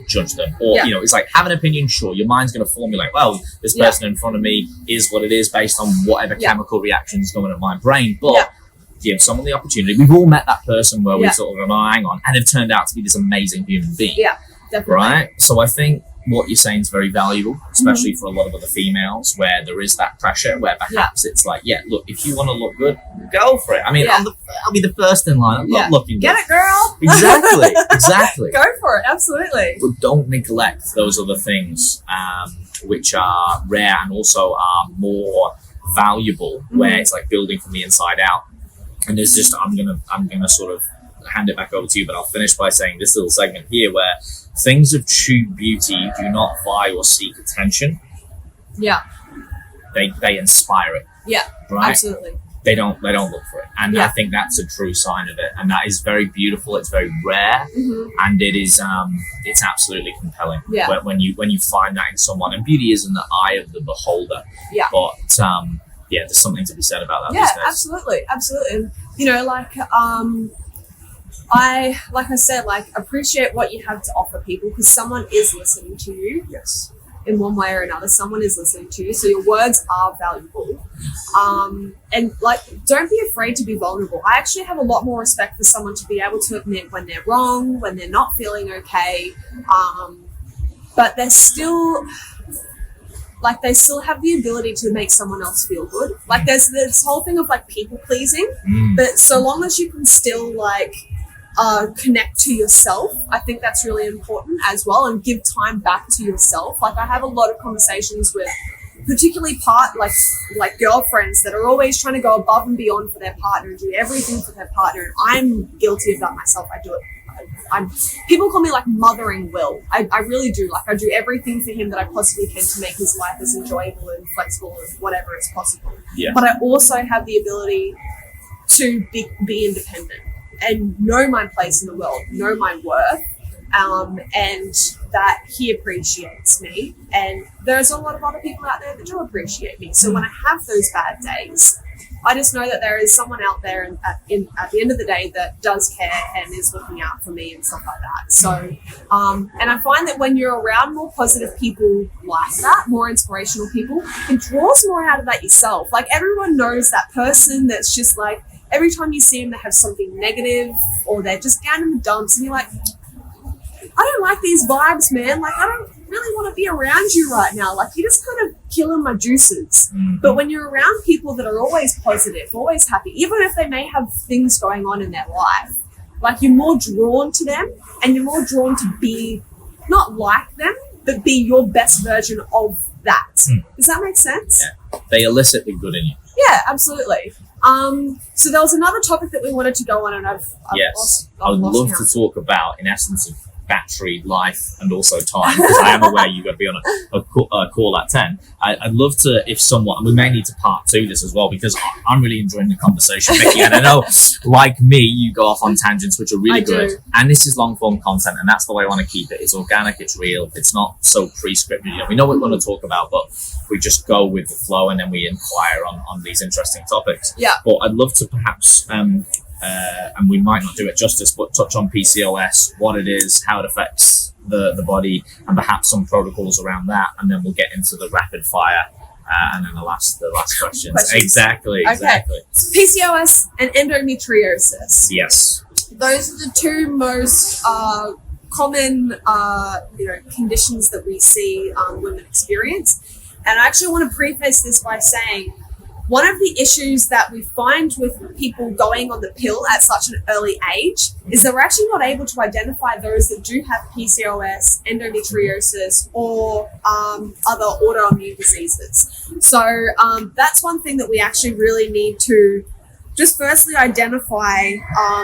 judge them. Or, it's like, have an opinion, sure, your mind's going to formulate, well, this person in front of me is what it is based on whatever chemical reactions going in my brain. But give someone the opportunity. We've all met that person where we sort of go, hang on, and they've turned out to be this amazing human being. Yeah, definitely. Right? So I think what you're saying is very valuable, especially for a lot of other females, where there is that pressure, where perhaps it's like, look, if you want to look good, go for it. I mean, I'll be the first in line. I'm not looking good. Get it, girl. Exactly. Go for it, absolutely. But don't neglect those other things, which are rare and also are more valuable, where it's like building from the inside out. And there's just, I'm gonna sort of hand it back over to you, but I'll finish by saying this little segment here where things of true beauty do not vie or seek attention. Yeah. They inspire it. Yeah. Right? Absolutely. They don't look for it. And I think that's a true sign of it. And that is very beautiful. It's very rare. And it is it's absolutely compelling. Yeah. When you find that in someone. And beauty is in the eye of the beholder. Yeah. But there's something to be said about that these days. Yeah, absolutely. Absolutely. And I said, appreciate what you have to offer people, because someone is listening to you. Yes. In one way or another, someone is listening to you. So your words are valuable. And don't be afraid to be vulnerable. I actually have a lot more respect for someone to be able to admit when they're wrong, when they're not feeling okay. but they're still like, they still have the ability to make someone else feel good. Like, there's this whole thing of like people pleasing, but so long as you can still like connect to yourself, I think that's really important as well, and give time back to yourself. Like, I have a lot of conversations with particularly like girlfriends that are always trying to go above and beyond for their partner and do everything for their partner. And I'm guilty of that myself. I do it. People call me like mothering Will. I really do. Like, I do everything for him that I possibly can to make his life as enjoyable and flexible and whatever is possible. Yeah. But I also have the ability to be independent and know my place in the world, know my worth, and that he appreciates me. And there's a lot of other people out there that do appreciate me. So when I have those bad days, I just know that there is someone out there at the end of the day that does care and is looking out for me and stuff like that. So, and I find that when you're around more positive people like that, more inspirational people, it draws more out of that yourself. Like, everyone knows that person that's just like, every time you see them, they have something negative or they're just down in the dumps, and you're like, I don't like these vibes, man. Like, I don't really want to be around you right now. Like, you're just kind of killing my juices. But when you're around people that are always positive, always happy, even if they may have things going on in their life, like, you're more drawn to them, and you're more drawn to be not like them, but be your best version of that. Does that make sense? Yeah. They elicit the good in you. Yeah, absolutely. So there was another topic that we wanted to go on, and I've I would love to talk about, in essence, of battery life and also time, because I am aware you've got to be on a call at 10. I'd love to, if someone, and we may need to part 2 this as well, because I'm really enjoying the conversation, Mikki, and I know, like me, you go off on tangents which are really good, and this is long form content, and that's the way I want to keep it. It's organic, it's real, it's not so pre-scripted. You know, we know what we're going to talk about, but we just go with the flow, and then we inquire on these interesting topics. Yeah. But I'd love to perhaps and we might not do it justice, but touch on PCOS, what it is, how it affects the body, and perhaps some protocols around that, and then we'll get into the rapid fire, and then the last questions. Exactly. So PCOS and endometriosis. Yes. Those are the two most common conditions that we see women experience. And I actually want to preface this by saying, one of the issues that we find with people going on the pill at such an early age is that we're actually not able to identify those that do have PCOS, endometriosis, or other autoimmune diseases. So that's one thing that we actually really need to just firstly identify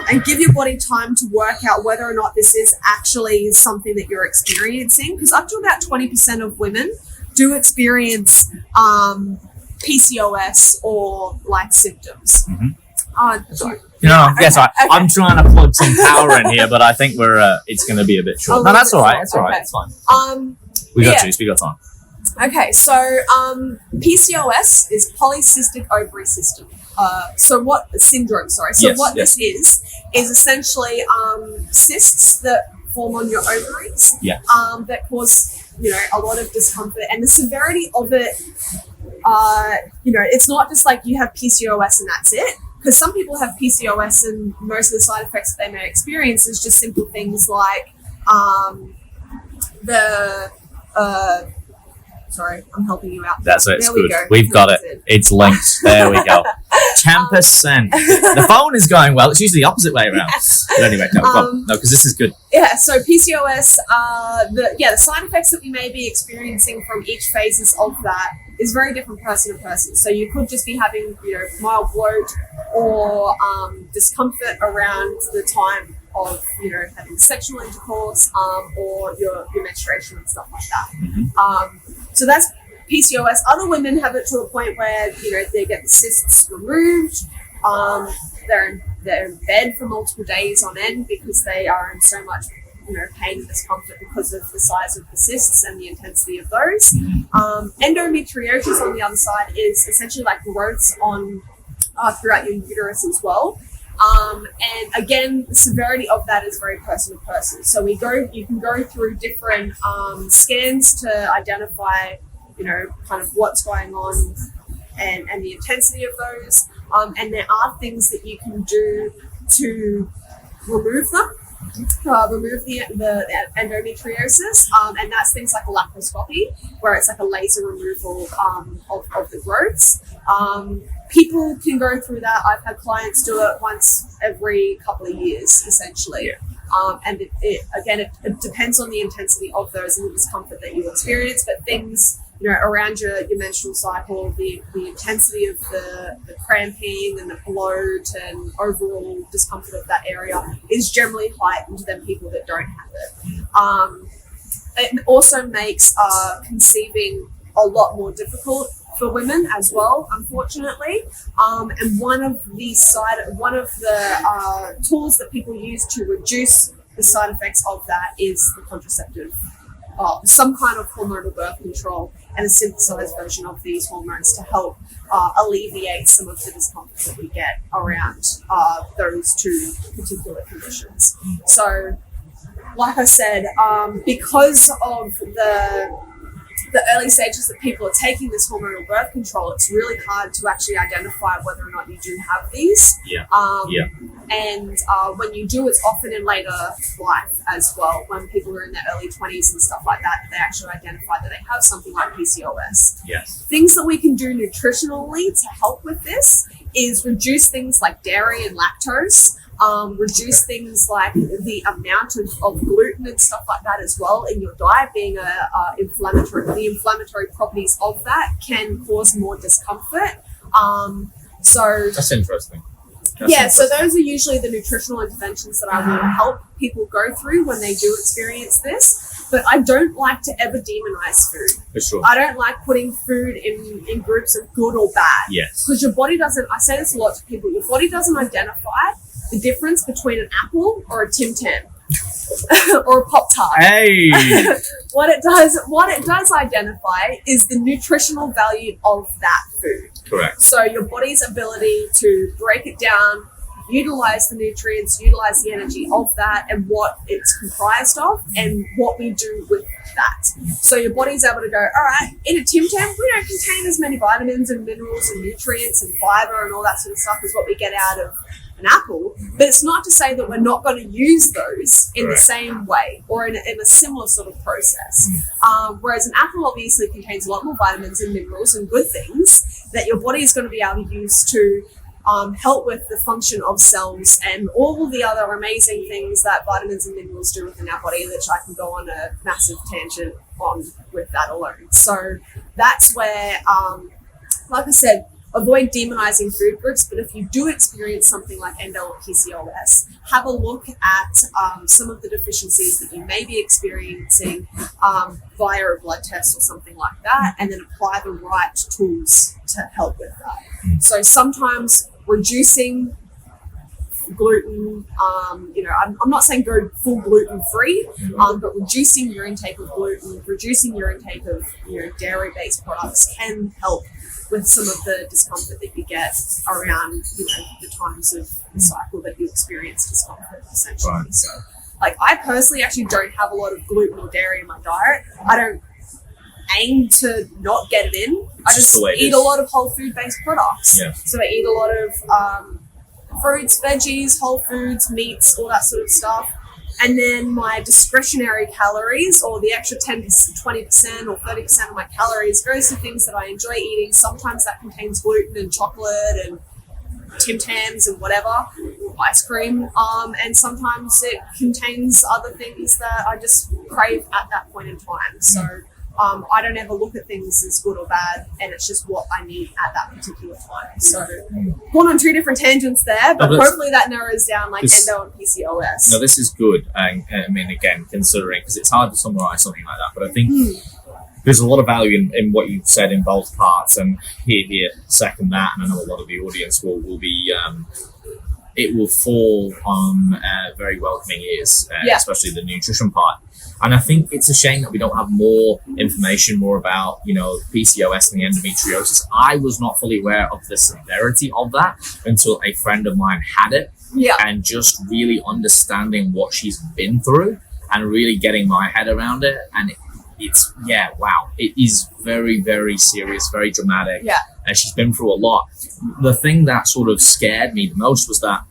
and give your body time to work out whether or not this is actually something that you're experiencing. Because up to about 20% of women do experience PCOS or like symptoms. Yes, I'm trying to plug some power in here, but I think it's going to be a bit short. No, that's all right. It's all right. It's fine. We got time. Okay, so PCOS is polycystic ovary system. Syndrome? This is essentially cysts that form on your ovaries. Yeah. That cause a lot of discomfort, and the severity of it. It's not just like you have PCOS and that's it. Because some people have PCOS and most of the side effects that they may experience is just simple things like sorry, I'm helping you out. That's it. It's good. Go. We've got it. It's linked. There we go. 10%. The phone is going well. It's usually the opposite way around. But anyway, no, because this is good. Yeah, so PCOS, the side effects that we may be experiencing from each phases of that is very different person to person. So you could just be having, mild bloat or discomfort around the time of, having sexual intercourse or your menstruation and stuff like that. So that's PCOS. Other women have it to a point where, they get the cysts removed. They're in bed for multiple days on end because they are in so much pain and discomfort because of the size of the cysts and the intensity of those. Endometriosis on the other side is essentially like growths on throughout your uterus as well. And again, the severity of that is very person to person. So you can go through different scans to identify, kind of what's going on and the intensity of those. And there are things that you can do to remove them. remove the endometriosis, and that's things like a laparoscopy, where it's like a laser removal of the growths. People can go through that. I've had clients do it once every couple of years, essentially. And it depends on the intensity of those and the discomfort that you experience, but things, around your menstrual cycle, the intensity of the cramping and the bloat and overall discomfort of that area is generally heightened than people that don't have it. It also makes conceiving a lot more difficult for women as well, unfortunately. And one of the tools that people use to reduce the side effects of that is the contraceptive, some kind of hormonal birth control and a synthesized version of these hormones to help alleviate some of the discomfort that we get around those two particular conditions. So, like I said, because of the early stages that people are taking this hormonal birth control, it's really hard to actually identify whether or not you do have these. And when you do, it's often in later life as well. When people are in their early 20s and stuff like that, they actually identify that they have something like PCOS. Yes. Things that we can do nutritionally to help with this is reduce things like dairy and lactose. Reduce things like the amount of gluten and stuff like that as well in your diet, being inflammatory. The inflammatory properties of that can cause more discomfort. So that's interesting. So those are usually the nutritional interventions that I will help people go through when they do experience this. But I don't like to ever demonize food. For sure. I don't like putting food in groups of good or bad. Yes. Because your body doesn't, I say this a lot to people, your body doesn't identify the difference between an apple or a Tim Tam or a Pop-Tart. Hey! What it does identify is the nutritional value of that food. Correct. So your body's ability to break it down, utilize the nutrients, utilize the energy of that and what it's comprised of and what we do with that. So your body's able to go, all right, in a Tim Tam, we don't contain as many vitamins and minerals and nutrients and fiber and all that sort of stuff as what we get out of an apple, but it's not to say that we're not going to use those in the same way or in a similar sort of process. Whereas an apple obviously contains a lot more vitamins and minerals and good things that your body is going to be able to use to help with the function of cells and all of the other amazing things that vitamins and minerals do within our body, which I can go on a massive tangent on with that alone. So that's where, like I said, avoid demonizing food groups, but if you do experience something like endo or PCOS, have a look at some of the deficiencies that you may be experiencing via a blood test or something like that, and then apply the right tools to help with that. So sometimes reducing gluten, I'm not saying go full gluten free, but reducing your intake of gluten, reducing your intake of dairy-based products can help with some of the discomfort that you get around, the times of the cycle that you experience discomfort, essentially. Right. So, like, I personally actually don't have a lot of gluten or dairy in my diet. I don't aim to not get it in. I just eat a lot of whole food-based products. Yeah. So I eat a lot of fruits, veggies, whole foods, meats, all that sort of stuff. And then my discretionary calories, or the extra 10 to 20% or 30% of my calories, goes to things that I enjoy eating. Sometimes that contains gluten and chocolate and Tim Tams and whatever, ice cream. And sometimes it contains other things that I just crave at that point in time. So I don't ever look at things as good or bad, and it's just what I need at that particular time. So gone on two different tangents there, but hopefully that narrows down endo and PCOS. No, this is good. I mean, again, considering, because it's hard to summarize something like that, but I think there's a lot of value in what you've said in both parts, and here, second that, and I know a lot of the audience will be... it will fall on very welcoming ears, especially the nutrition part. And I think it's a shame that we don't have more information, more about, PCOS and the endometriosis. I was not fully aware of the severity of that until a friend of mine had it. Yeah. And just really understanding what she's been through and really getting my head around it. And it's wow. It is very, very serious, very dramatic. Yeah. And she's been through a lot. The thing that sort of scared me the most was that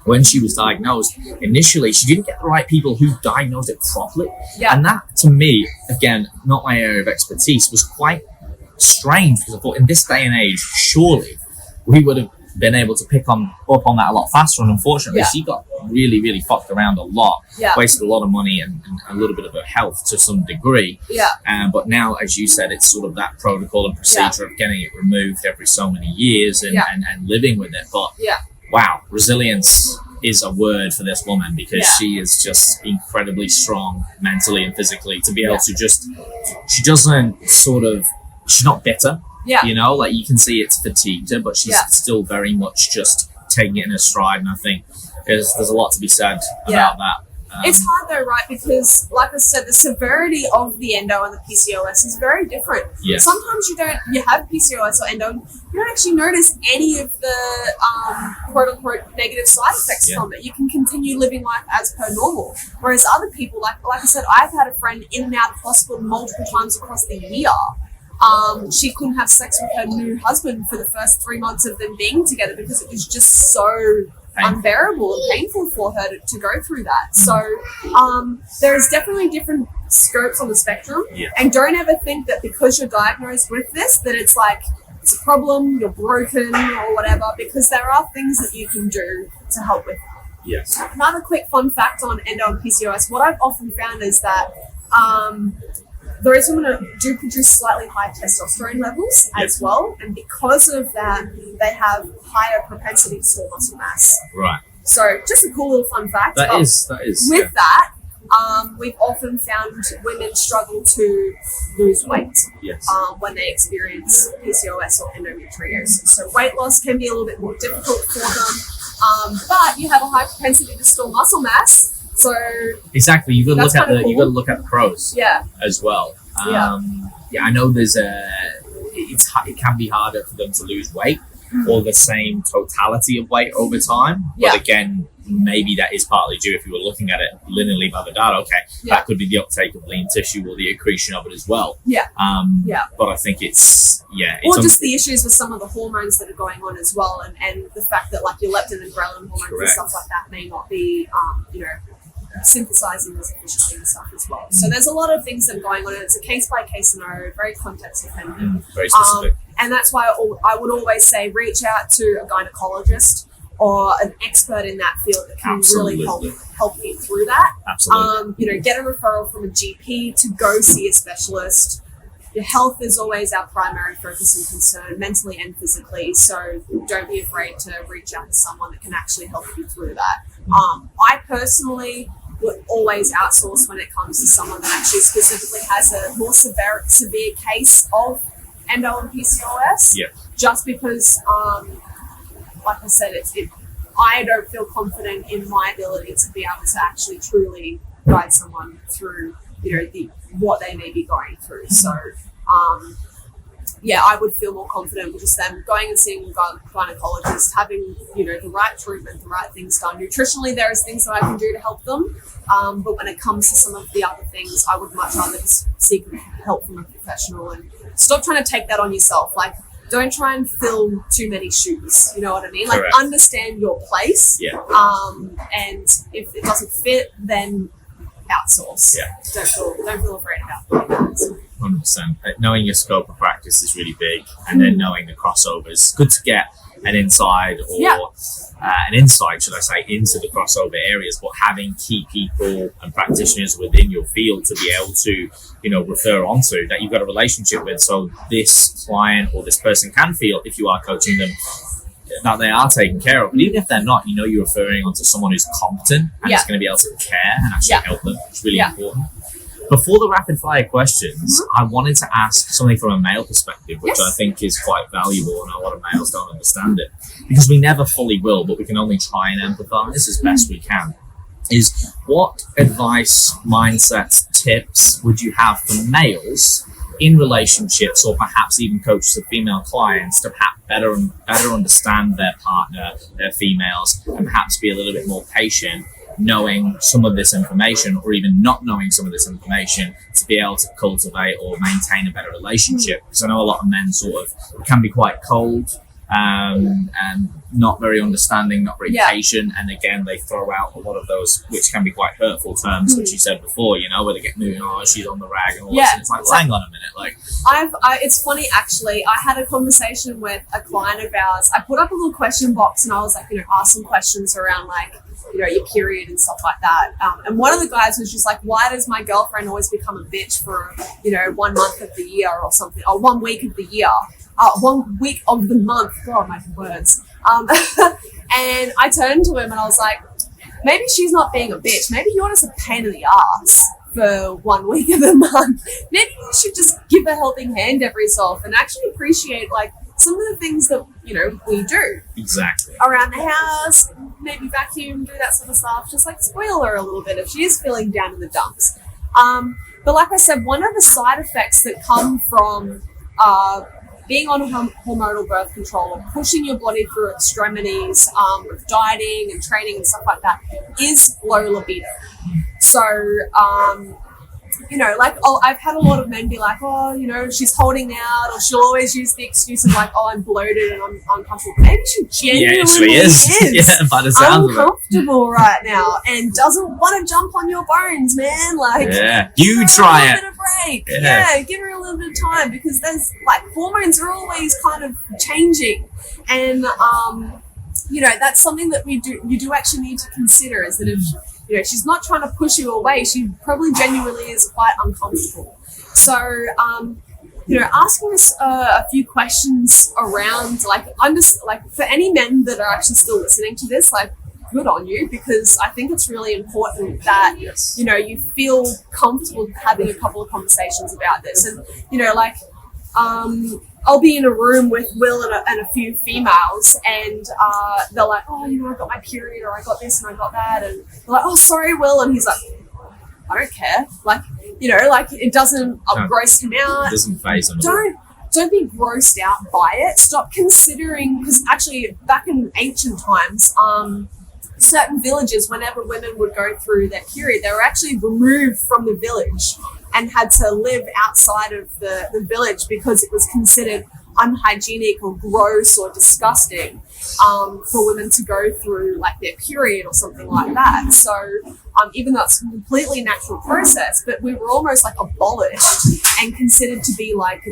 when she was diagnosed, initially she didn't get the right people who diagnosed it properly. Yeah. And that, to me, again, not my area of expertise, was quite strange, because I thought in this day and age, surely we would have been able to pick up on that a lot faster. And unfortunately, she got really, really fucked around a lot, wasted a lot of money and a little bit of her health to some degree. But now, as you said, it's sort of that protocol and procedure of getting it removed every so many years and living with it. But wow, resilience is a word for this woman, because she is just incredibly strong mentally and physically to be able to just, she's not bitter. You know, like you can see it's fatigued her, but she's still very much just taking it in her stride. And I think there's a lot to be said about that. It's hard though, right? Because like I said, the severity of the endo and the PCOS is very different. Sometimes you have PCOS or endo, you don't actually notice any of the quote unquote negative side effects from it. You can continue living life as per normal. Whereas other people, like I said, I've had a friend in and out of hospital multiple times across the year. She couldn't have sex with her new husband for the first 3 months of them being together because it was just so unbearable and painful for her to go through that. So there's definitely different scopes on the spectrum. And don't ever think that because you're diagnosed with this that it's like it's a problem, you're broken or whatever, because there are things that you can do to help with that. Another quick fun fact on endo and PCOS, what I've often found is that those women do produce slightly higher testosterone levels as well, and because of that, they have higher propensity to store muscle mass. Right. So just a cool little fun fact. That is. With that, we've often found women struggle to lose weight when they experience PCOS or endometriosis. So weight loss can be a little bit more difficult for them, but you have a high propensity to store muscle mass. So exactly, you got to look at the pros as well. I know it can be harder for them to lose weight or the same totality of weight over time. But again, maybe that is partly due, if you were looking at it linearly by the data, that could be the uptake of lean tissue or the accretion of it as well. But I think it's or just the issues with some of the hormones that are going on as well, and the fact that like your leptin and ghrelin hormones and stuff like that may not be synthesizing as efficiently and stuff as well. So there's a lot of things that are going on, and it's a case-by-case scenario, very context-dependent. Very specific. And that's why I would always say reach out to a gynecologist or an expert in that field that can really help you through that. Absolutely. Get a referral from a GP to go see a specialist. Your health is always our primary focus and concern, mentally and physically. So don't be afraid to reach out to someone that can actually help you through that. I personally would always outsource when it comes to someone that actually specifically has a more severe case of endo and PCOS. Just because, like I said, I don't feel confident in my ability to be able to actually truly guide someone through, what they may be going through. So, I would feel more confident with just them going and seeing a gynecologist, having, the right treatment, the right things done. Nutritionally, there is things that I can do to help them. But when it comes to some of the other things, I would much rather just seek help from a professional and stop trying to take that on yourself. Like, don't try and fill too many shoes. You know what I mean? Like, understand your place. And if it doesn't fit, then outsource. Don't feel afraid about that. 100%. Knowing your scope of practice is really big, and then knowing the crossovers. Good to get an inside or an insight, should I say, into the crossover areas, but having key people and practitioners within your field to be able to, refer onto that you've got a relationship with, so this client or this person can feel, if you are coaching them, that they are taken care of. But even if they're not, you're referring onto someone who's competent and is going to be able to care and actually help them. It's really important. Before the rapid fire questions, I wanted to ask something from a male perspective, which I think is quite valuable, and a lot of males don't understand it, because we never fully will, but we can only try and empathize as best we can. Is what advice, mindsets, tips would you have for males in relationships, or perhaps even coaches of female clients, to perhaps better understand their partner, their females, and perhaps be a little bit more patient, knowing some of this information, or even not knowing some of this information, to be able to cultivate or maintain a better relationship? Because I know a lot of men can be quite cold and not very understanding, not very patient, and again they throw out a lot of those which can be quite hurtful terms, which you said before, you know, where they get moving, oh, she's on the rag and all this, and it's like, well, hang on a minute, like it's funny actually, I had a conversation with a client of ours. I put up a little question box and I was like, you know, ask some questions around like, you know, your period and stuff like that. And one of the guys was just like, why does my girlfriend always become a bitch for, you know, 1 month of the year or something, or 1 week of the year, 1 week of the month, God, my words. And I turned to him and I was like, maybe she's not being a bitch, maybe you're just a pain in the ass for 1 week of the month. Maybe you should just give a helping hand every so often and actually appreciate like some of the things that, you know, we do exactly around the house, maybe vacuum, do that sort of stuff, just like spoil her a little bit if she is feeling down in the dumps. But like I said, one of the side effects that come from being on hormonal birth control or pushing your body through extremities with dieting and training and stuff like that is low libido. So, you know, like, oh, I've had a lot of men be like, oh, you know, she's holding out, or she'll always use the excuse of like, oh, I'm bloated and I'm uncomfortable. Maybe she genuinely is by the sound uncomfortable right now and doesn't want to jump on your bones, man. Like, you try it. Give her a break. Yeah, give her a little bit of time, because there's like hormones are always kind of changing, and you know, that's something that you do actually need to consider, is that if, you know, she's not trying to push you away, she probably genuinely is quite uncomfortable. So, you know, asking us a few questions around, like, for any men that are actually still listening to this, like, good on you, because I think it's really important that, you know, you feel comfortable having a couple of conversations about this. And, you know, like, I'll be in a room with Will and a few females, and they're like, oh, you know, I got my period, or I got this and I got that, and they're like, oh, sorry, Will, and he's like, I don't care, like, you know, like, it doesn't gross him out. It doesn't faze him. Don't be grossed out by it. Stop considering, because actually back in ancient times, certain villages, whenever women would go through their period, they were actually removed from the village and had to live outside of the village, because it was considered unhygienic or gross or disgusting for women to go through like their period or something like that. So even though it's a completely natural process, but we were almost like abolished and considered to be like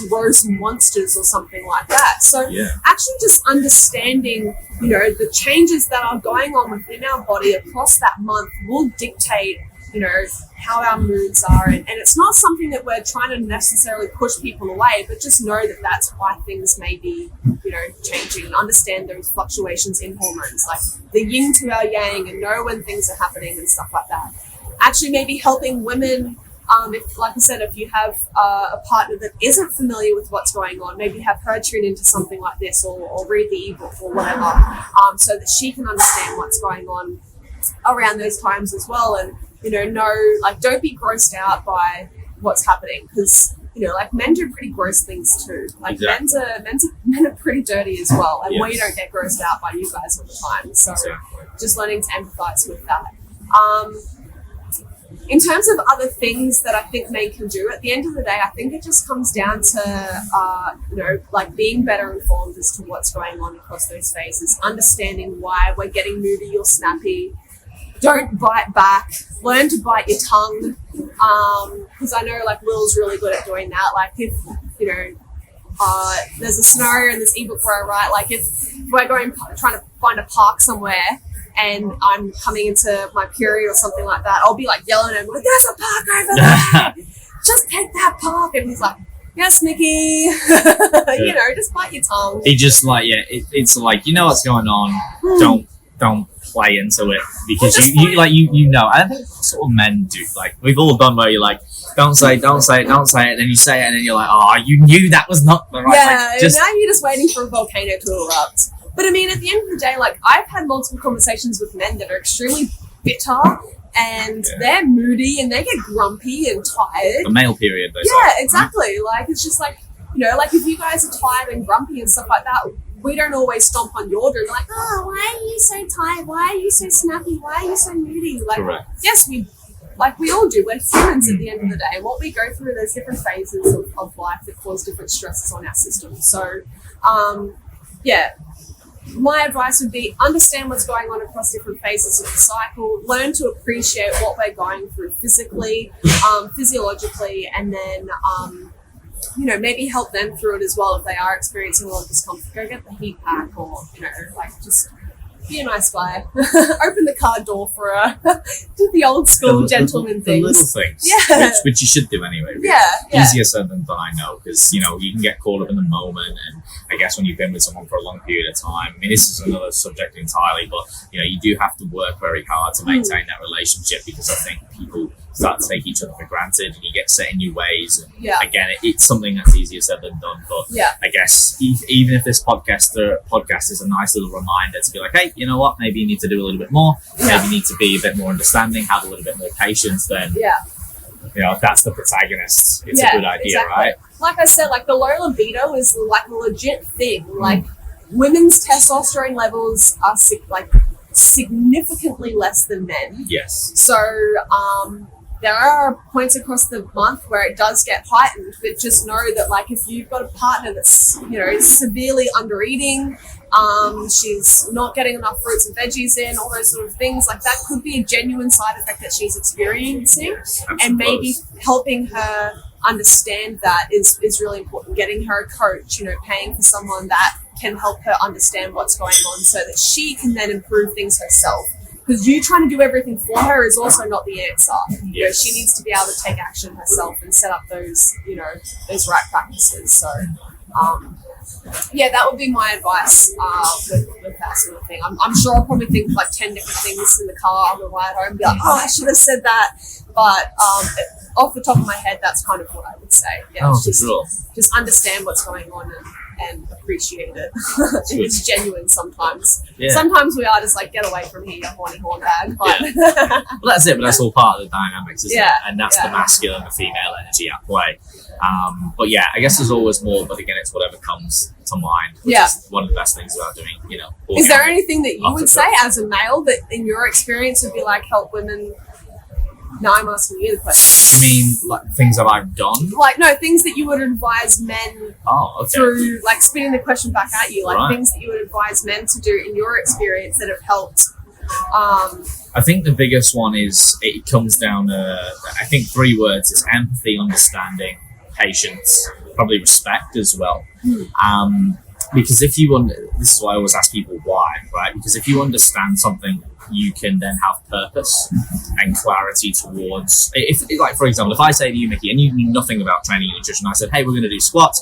gross monsters or something like that. So actually just understanding, you know, the changes that are going on within our body across that month will dictate, you know, how our moods are, and it's not something that we're trying to necessarily push people away, but just know that that's why things may be, you know, changing, and understand those fluctuations in hormones, like the yin to our yang, and know when things are happening and stuff like that. Actually, maybe helping women, if, like I said, if you have a partner that isn't familiar with what's going on, maybe have her tune into something like this, or read the ebook or whatever, so that she can understand what's going on around those times as well. And, you know, like, don't be grossed out by what's happening, because, you know, like, men do pretty gross things too. Like, men are pretty dirty as well, and we don't get grossed out by you guys all the time. So just learning to empathize with that. In terms of other things that I think men can do, at the end of the day, I think it just comes down to, you know, like, being better informed as to what's going on across those phases, understanding why we're getting moody or snappy. Don't bite back. Learn to bite your tongue, because I know, like, Will's really good at doing that. Like, if, you know, there's a scenario in this ebook where I write, like, if we're trying to find a park somewhere, and I'm coming into my period or something like that, I'll be like yelling at him, like, there's a park over there, just take that park. And he's like, yes, Mikki. You know, just bite your tongue. He just, like, it's like, you know what's going on, don't play into it, because you know. I think sort of men do, like, we've all done where you're like, don't say it, and then you say it, and then you're like, oh, you knew that was not the right thing. Now you're just waiting for a volcano to erupt. But I mean, at the end of the day, like, I've had multiple conversations with men that are extremely bitter, and they're moody, and they get grumpy and tired. The male period, though. Yeah, exactly. Like, it's just like, you know, like, if you guys are tired and grumpy and stuff like that, we don't always stomp on your door. We're like, oh, why are you so tired? Why are you so snappy? Why are you so moody? Like, yes, we all do. We're humans at the end of the day. And what we go through, there's different phases of life that cause different stresses on our system. So, my advice would be understand what's going on across different phases of the cycle, learn to appreciate what we're going through physically, physiologically, and then, maybe help them through it as well if they are experiencing a lot of discomfort. Go get the heat pack or, just be a nice guy. Open the car door for do the old school gentleman things. The little things. Yeah. Which you should do anyway. Really. Yeah. Easier said than done, I know, because, you can get caught up in the moment. And I guess when you've been with someone for a long period of time, I mean, this is another subject entirely, but, you do have to work very hard to maintain that relationship, because I think people start to take each other for granted and you get set in new ways. And again, it's something that's easier said than done. But I guess even if this podcast is a nice little reminder to be like, hey, you know what? Maybe you need to do a little bit more. Maybe you need to be a bit more understanding, have a little bit more patience. Then, if that's the protagonist, it's a good idea, right? Like I said, like the low libido is like a legit thing. Like women's testosterone levels are significantly less than men. Yes. So, there are points across the month where it does get heightened, but just know that, like, if you've got a partner that's, severely under-eating, she's not getting enough fruits and veggies in, all those sort of things, like that could be a genuine side effect that she's experiencing. And maybe helping her understand that is really important. Getting her a coach, paying for someone that can help her understand what's going on so that she can then improve things herself. Because you trying to do everything for her is also not the answer. Yes. She needs to be able to take action herself and set up those, those right practices. So, that would be my advice with that sort of thing. I'm sure I'll probably think of like 10 different things in the car on the ride home and be like, I should have said that. But off the top of my head, that's kind of what I would say. Just understand what's going on and appreciate it. It's genuine sometimes. Sometimes we are just like, get away from here, you horny horn bag. But well, that's it, but that's all part of the dynamics, isn't it? And that's the masculine and the female energy at play. But I guess there's always more, but again, it's whatever comes to mind, which is one of the best things about doing, Is there anything that you would say as a male that in your experience would be like help women? No, I'm asking you the question. You mean like things that I've done? Like, no, things that you would advise men through, like spinning the question back at you, like things that you would advise men to do in your experience that have helped. I think the biggest one is it comes down to, I think 3 words. It's empathy, understanding, patience, probably respect as well. Because if you, this is why I always ask people why, right? Because if you understand something, you can then have purpose and clarity towards, like, for example, if I say to you, Mikki, and you knew nothing about training and nutrition, I said, hey, we're going to do squats.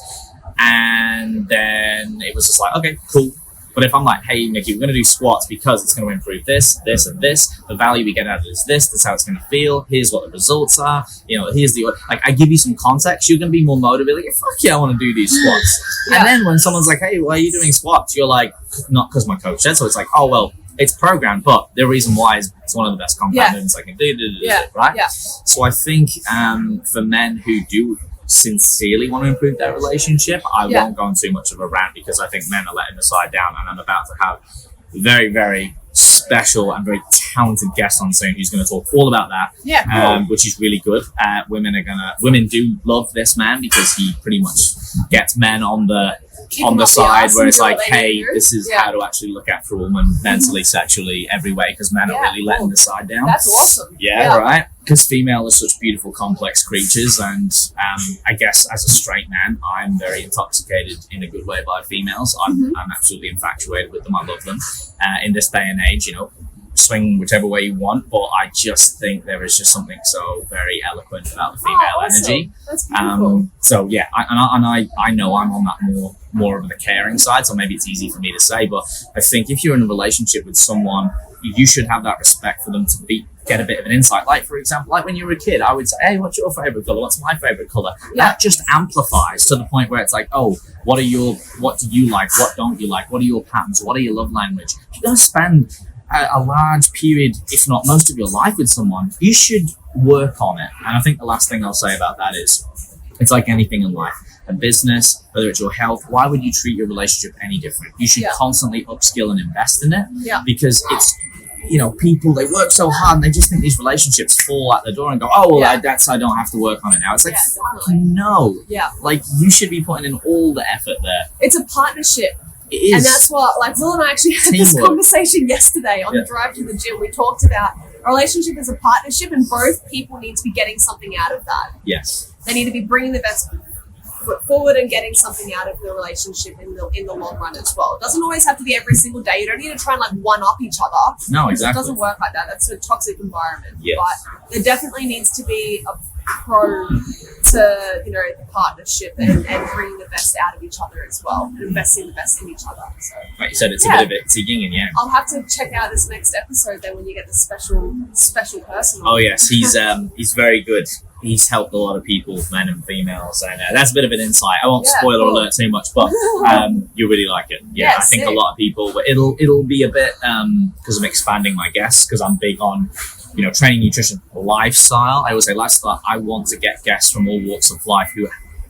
And then it was just like, okay, cool. But if I'm like, hey, Mikki, we're going to do squats because it's going to improve this, this, and this. The value we get out of it is this. That's how it's going to feel. Here's what the results are. Here's like, I give you some context. You're going to be more motivated. Like, fuck yeah, I want to do these squats. And then when someone's like, hey, why are you doing squats? You're like, not because my coach said so. It's like, oh, well, it's programmed, but the reason why is it's one of the best compounds I can do, right? Yeah. So I think for men who do sincerely want to improve their relationship, I won't go on too much of a rant because I think men are letting the side down, and I'm about to have very, very special and very talented guest on soon who's going to talk all about that, which is really good. Women do love this man because he pretty much gets men on the side where it's like, hey, this is how to actually look after a woman mentally, sexually, every way, because men are really letting the side down. That's awesome. Right? Because female are such beautiful, complex creatures, and I guess as a straight man, I'm very intoxicated in a good way by females. I'm absolutely infatuated with them. I love them. In this day and age, swing whichever way you want, but I just think there is just something so very eloquent about the female energy. That's beautiful. I know I'm on that more of the caring side, so maybe it's easy for me to say, but I think if you're in a relationship with someone, you should have that respect for them to get a bit of an insight. Like, for example, like when you were a kid, I would say, hey, what's your favorite color? What's my favorite color? That just amplifies to the point where it's like, oh, what do you like? What don't you like? What are your patterns? What are your love language? You're going to spend a large period, if not most of your life with someone. You should work on it. And I think the last thing I'll say about that is, it's like anything in life. A business, whether it's your health, why would you treat your relationship any different? You should constantly upskill and invest in it, because it's, people, they work so hard and they just think these relationships fall out the door and go, oh, well, I don't have to work on it now. It's like, fuck no. Like, you should be putting in all the effort there. It's a partnership. It is. And that's what, like, Will and I actually had this Teamwork. conversation yesterday on the drive to the gym. We talked about a relationship as a partnership, and both people need to be getting something out of that. Yes. They need to be bringing the best foot forward and getting something out of the relationship in the long run as well. It doesn't always have to be every single day. You don't need to try and like one up each other. No, exactly. It doesn't work like that. That's a toxic environment. Yes. But there definitely needs to be a pro to, you know, the partnership and bringing the best out of each other as well, and investing the best in each other. So, Like you said, it's a bit of it. It's a yin and yang. I'll have to check out this next episode then when you get the special person. Oh yes, he's very good. He's helped a lot of people, men and females, and that's a bit of an insight. I won't spoiler alert too much, but you really like it. Yeah, I think a lot of people, but it'll be a bit because I'm expanding my guests, because I'm big on, you know, training, nutrition, lifestyle. I always say lifestyle. I want to get guests from all walks of life who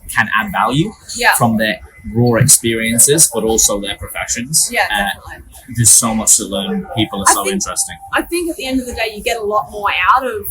can add value from their raw experiences, but also their professions. Yeah, definitely. There's so much to learn. People are so interesting. I think at the end of the day, you get a lot more out of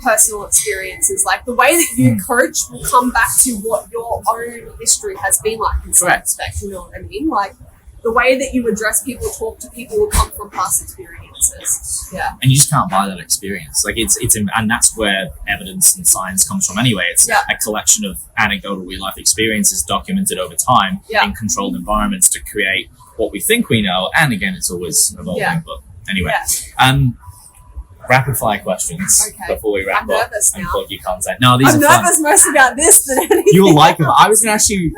personal experiences. Like the way that you coach will come back to what your own history has been like in some respect. You know what I mean? Like the way that you address people, talk to people will come from past experiences. Yeah. And you just can't buy that experience. Like it's and that's where evidence and science comes from anyway. It's a collection of anecdotal real life experiences documented over time in controlled environments to create what we think we know. And again, it's always evolving. But anyway, rapid fire questions before we wrap up and plug your content. No, these I'm are nervous most about this than anything. You'll like them. I was going to ask you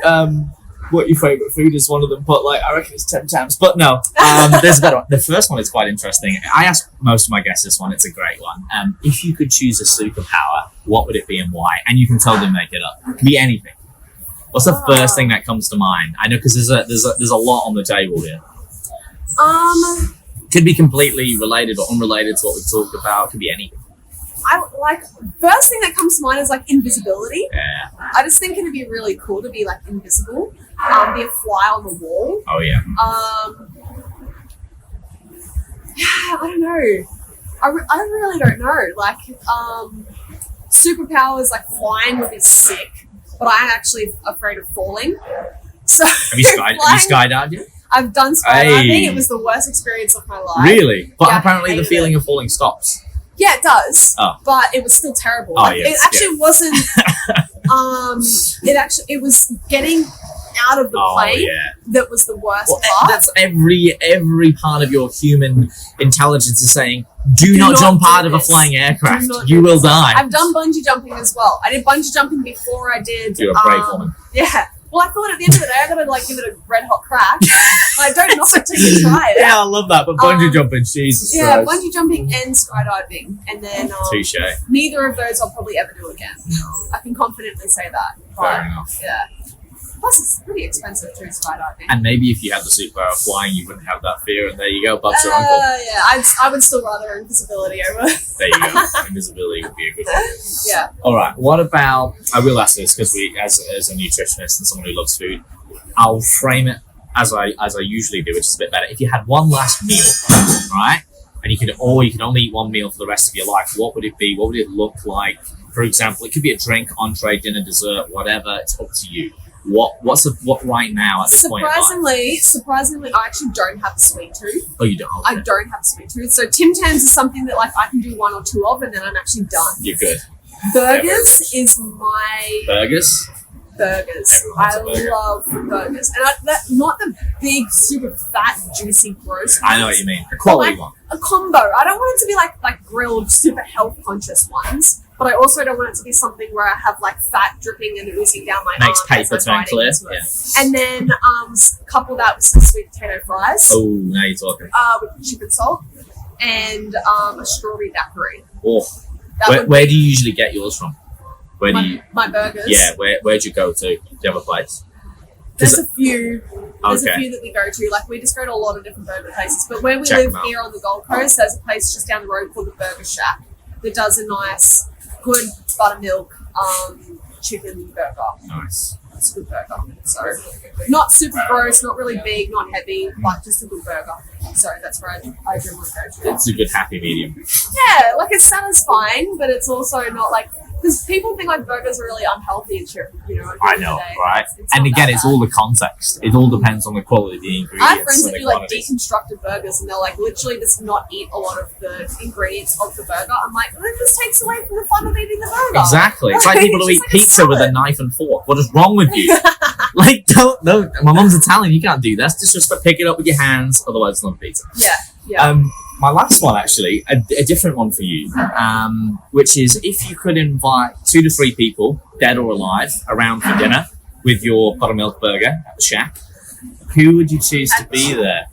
what your favourite food is, one of them, but like I reckon it's 10 times. But no, there's a better one. The first one is quite interesting. I ask most of my guests this one. It's a great one. If you could choose a superpower, what would it be and why? And you can totally make it up. It could be anything. What's the first thing that comes to mind? I know because there's a lot on the table here. Could be completely related or unrelated to what we talked about. Could be anything. I like first thing that comes to mind is like invisibility. Yeah. I just think it'd be really cool to be like invisible, be a fly on the wall. Oh yeah. I don't know. I really don't know. Like superpowers like flying would be sick, but I'm actually afraid of falling. So have you skydived yet? I've done skydiving. It was the worst experience of my life. Really? But apparently the feeling of falling stops. Yeah, it does. Oh. But it was still terrible. It actually wasn't. It was getting out of the plane that was the worst part. That's every part of your human intelligence is saying, do not jump out of a flying aircraft. You will die. I've done bungee jumping as well. I did bungee jumping before I did. You're a brave woman. Yeah. Well, I thought at the end of the day, I gotta like give it a red hot crack. I don't know it till you try it. Yeah, I love that. But bungee jumping, Jesus Christ. Christ. Bungee jumping and skydiving, and then touche. Neither of those I'll probably ever do again. I can confidently say that. Fair enough. Yeah. Plus, it's pretty expensive too, skydiving. And maybe if you had the superpower of flying, you wouldn't have that fear. And there you go, Bob's your uncle. Yeah, I would still rather invisibility over. There you go. Invisibility would be a good one. Yeah. All right. What about? I will ask this because as a nutritionist and someone who loves food, I'll frame it as I usually do, which is a bit better. If you had one last meal, right, and you could only eat one meal for the rest of your life, what would it be? What would it look like? For example, it could be a drink, entree, dinner, dessert, whatever. It's up to you. What right now at this point in life? Surprisingly, I actually don't have a sweet tooth. Oh, you don't? Okay. I don't have a sweet tooth. So Tim Tams is something that like I can do one or two of, and then I'm actually done. You're good. Burgers is my burgers. I love burgers, and not the big, super fat, juicy, gross ones. I know what you mean. A quality one. A combo. I don't want it to be like grilled, super health conscious ones, but I also don't want it to be something where I have like fat dripping and oozing down my arm. Makes paper turn clear. Yeah. And then couple that with some sweet potato fries. Oh, now you're talking. With chicken salt and a strawberry daiquiri. Oh, where do you usually get yours from? My burgers. Yeah, where'd you go to? Do you have a place? There's a few. There's a few that we go to. Like we just go to a lot of different burger places. But where we live here on the Gold Coast, there's a place just down the road called the Burger Shack that does a nice, good buttermilk chicken burger. Nice. It's a good burger. So not super gross, not really big, not heavy, but just a good burger. So that's where I generally go to. It's a good happy medium. Yeah, like it's satisfying, but it's also not like. because people think like burgers are really unhealthy and shit, you know. I know, right? And again, it's all the context. It all depends on the quality of the ingredients. I have friends and that the do like quantities. deconstructed burgers, and they'll like literally just not eat a lot of the ingredients of the burger. I'm like, well, that just takes away from the fun of eating the burger. Exactly. It's like people who eat It's just like a pizza with a salad. knife and fork. What is wrong with you? Like, don't. My mum's Italian. You can't do that. Just pick it up with your hands. Otherwise, it's not pizza. Yeah. My last one, actually, a different one for you, which is if you could invite 2 to 3 people, dead or alive, around for dinner with your buttermilk burger at the shack, who would you choose to be there?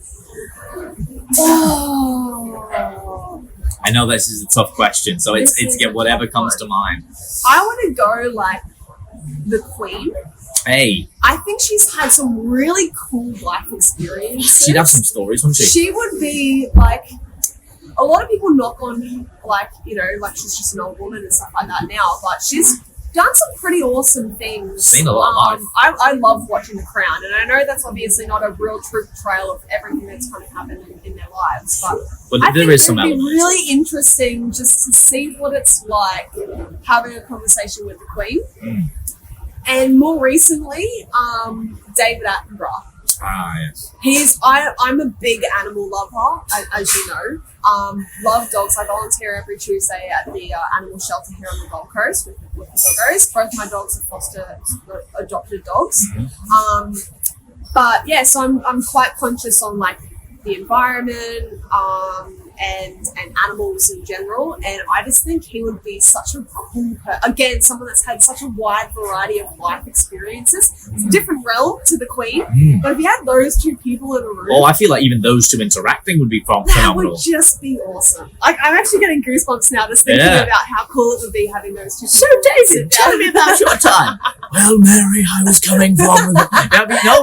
Oh. I know this is a tough question, so it's get whatever comes to mind. I want to go like the Queen. Hey, I think she's had some really cool life experiences. she'd have some stories, wouldn't she? She would be like, a lot of people knock on like, you know, like she's just an old woman and stuff like that now, but she's done some pretty awesome things. Seen a lot of life. I love watching The Crown, and I know that's obviously not a real true portrayal of everything that's kind of happened in their lives, but I there think is some it'd be element. really interesting just to see what it's like having a conversation with the Queen. And more recently, David Attenborough. Ah, yes. I'm a big animal lover, as you know. Love dogs. I volunteer every Tuesday at the animal shelter here on the Gold Coast with the doggos. Both my dogs are adopted dogs. But yeah, so I'm quite conscious on like the environment and animals in general, and I just think he would be such a cool again, someone that's had such a wide variety of life experiences. It's a different realm to the Queen, but if you had those two people in a room, I feel like even those two interacting would be that phenomenal. would just be awesome. Like, I'm actually getting goosebumps now just thinking about how cool it would be having those two people. David, tell me about your time. Well, Mary, I was coming from... But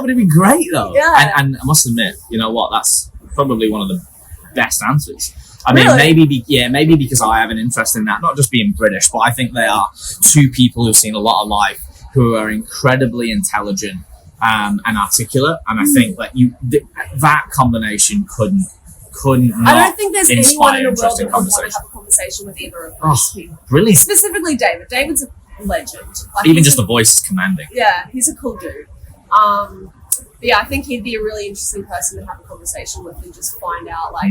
it'd be great, though. Yeah. And I must admit, you know what? That's probably one of the best answers. I mean, Really? maybe because I have an interest in that, not just being British, but I think they are two people who've seen a lot of life, who are incredibly intelligent and articulate, and I think that that combination couldn't not I don't think there's anyone inspire in the world that interesting would want to conversation. have a conversation with either of those people. Brilliant. Specifically David. David's a legend. Like, Even he's just the voice is commanding. Yeah, he's a cool dude. But yeah, I think he'd be a really interesting person to have a conversation with and just find out, like,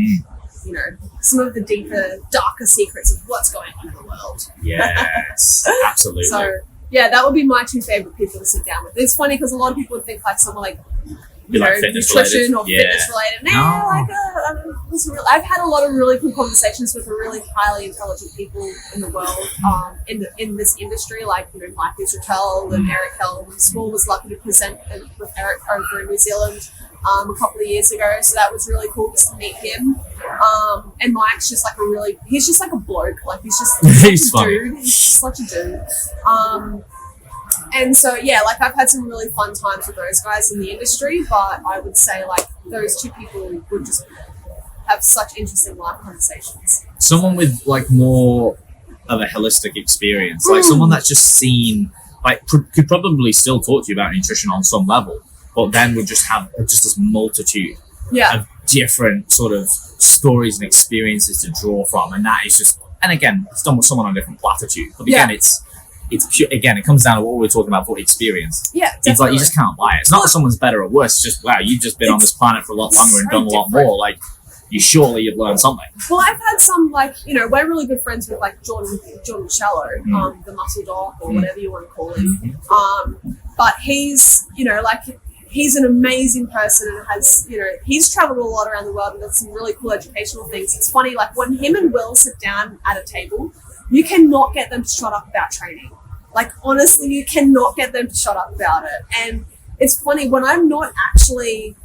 you know, some of the deeper, darker secrets of what's going on in the world. Yes, absolutely. So, yeah, that would be my two favorite people to sit down with. It's funny because a lot of people would think like someone like, Be you like know, fitness nutrition related. or fitness related. I've had a lot of really cool conversations with really highly intelligent people in the world, in this industry, like, you know, Mike Israel and Eric Hell. Small was lucky to present with Eric over in New Zealand a couple of years ago, so that was really cool just to meet him. And Mike's just like he's just like a bloke, like he's just He's such a funny. dude. He's just such a dude. And so, yeah, like I've had some really fun times with those guys in the industry, but I would say like those two people would just have such interesting life conversations. Someone with like more of a holistic experience, like someone that's just seen, like could probably still talk to you about nutrition on some level, but then would just have just this multitude of different sort of stories and experiences to draw from, and that is just, and again, it's done with someone on a different platitude, but again, it's pure, again, it comes down to what we were talking about for experience. Yeah, definitely. It's like you just can't buy it. It's not that someone's better or worse. It's just, wow, you've just been on this planet for a lot longer and done a lot more. Like, you've learned something. Well, I've had some, like, you know, we're really good friends with like Jordan Shallow, the muscle dog or whatever you want to call him. But he's, you know, like, he's an amazing person and has, you know, he's traveled a lot around the world and done some really cool educational things. It's funny, like when him and Will sit down at a table, you cannot get them to shut up about training. Like, honestly, you cannot get them to shut up about it. And it's funny, when I'm not actually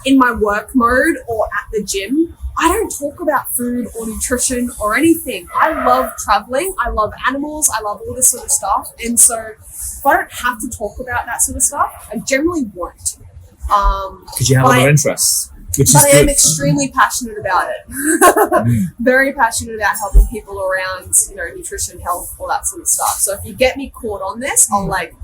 in my work mode or at the gym, I don't talk about food or nutrition or anything. I love traveling. I love animals. I love all this sort of stuff. And so if I don't have to talk about that sort of stuff, I generally won't. Because you have other interests. Which is but I am good. extremely passionate about it. Very passionate about helping people around, you know, nutrition, health, all that sort of stuff. So if you get me caught on this, I'll like...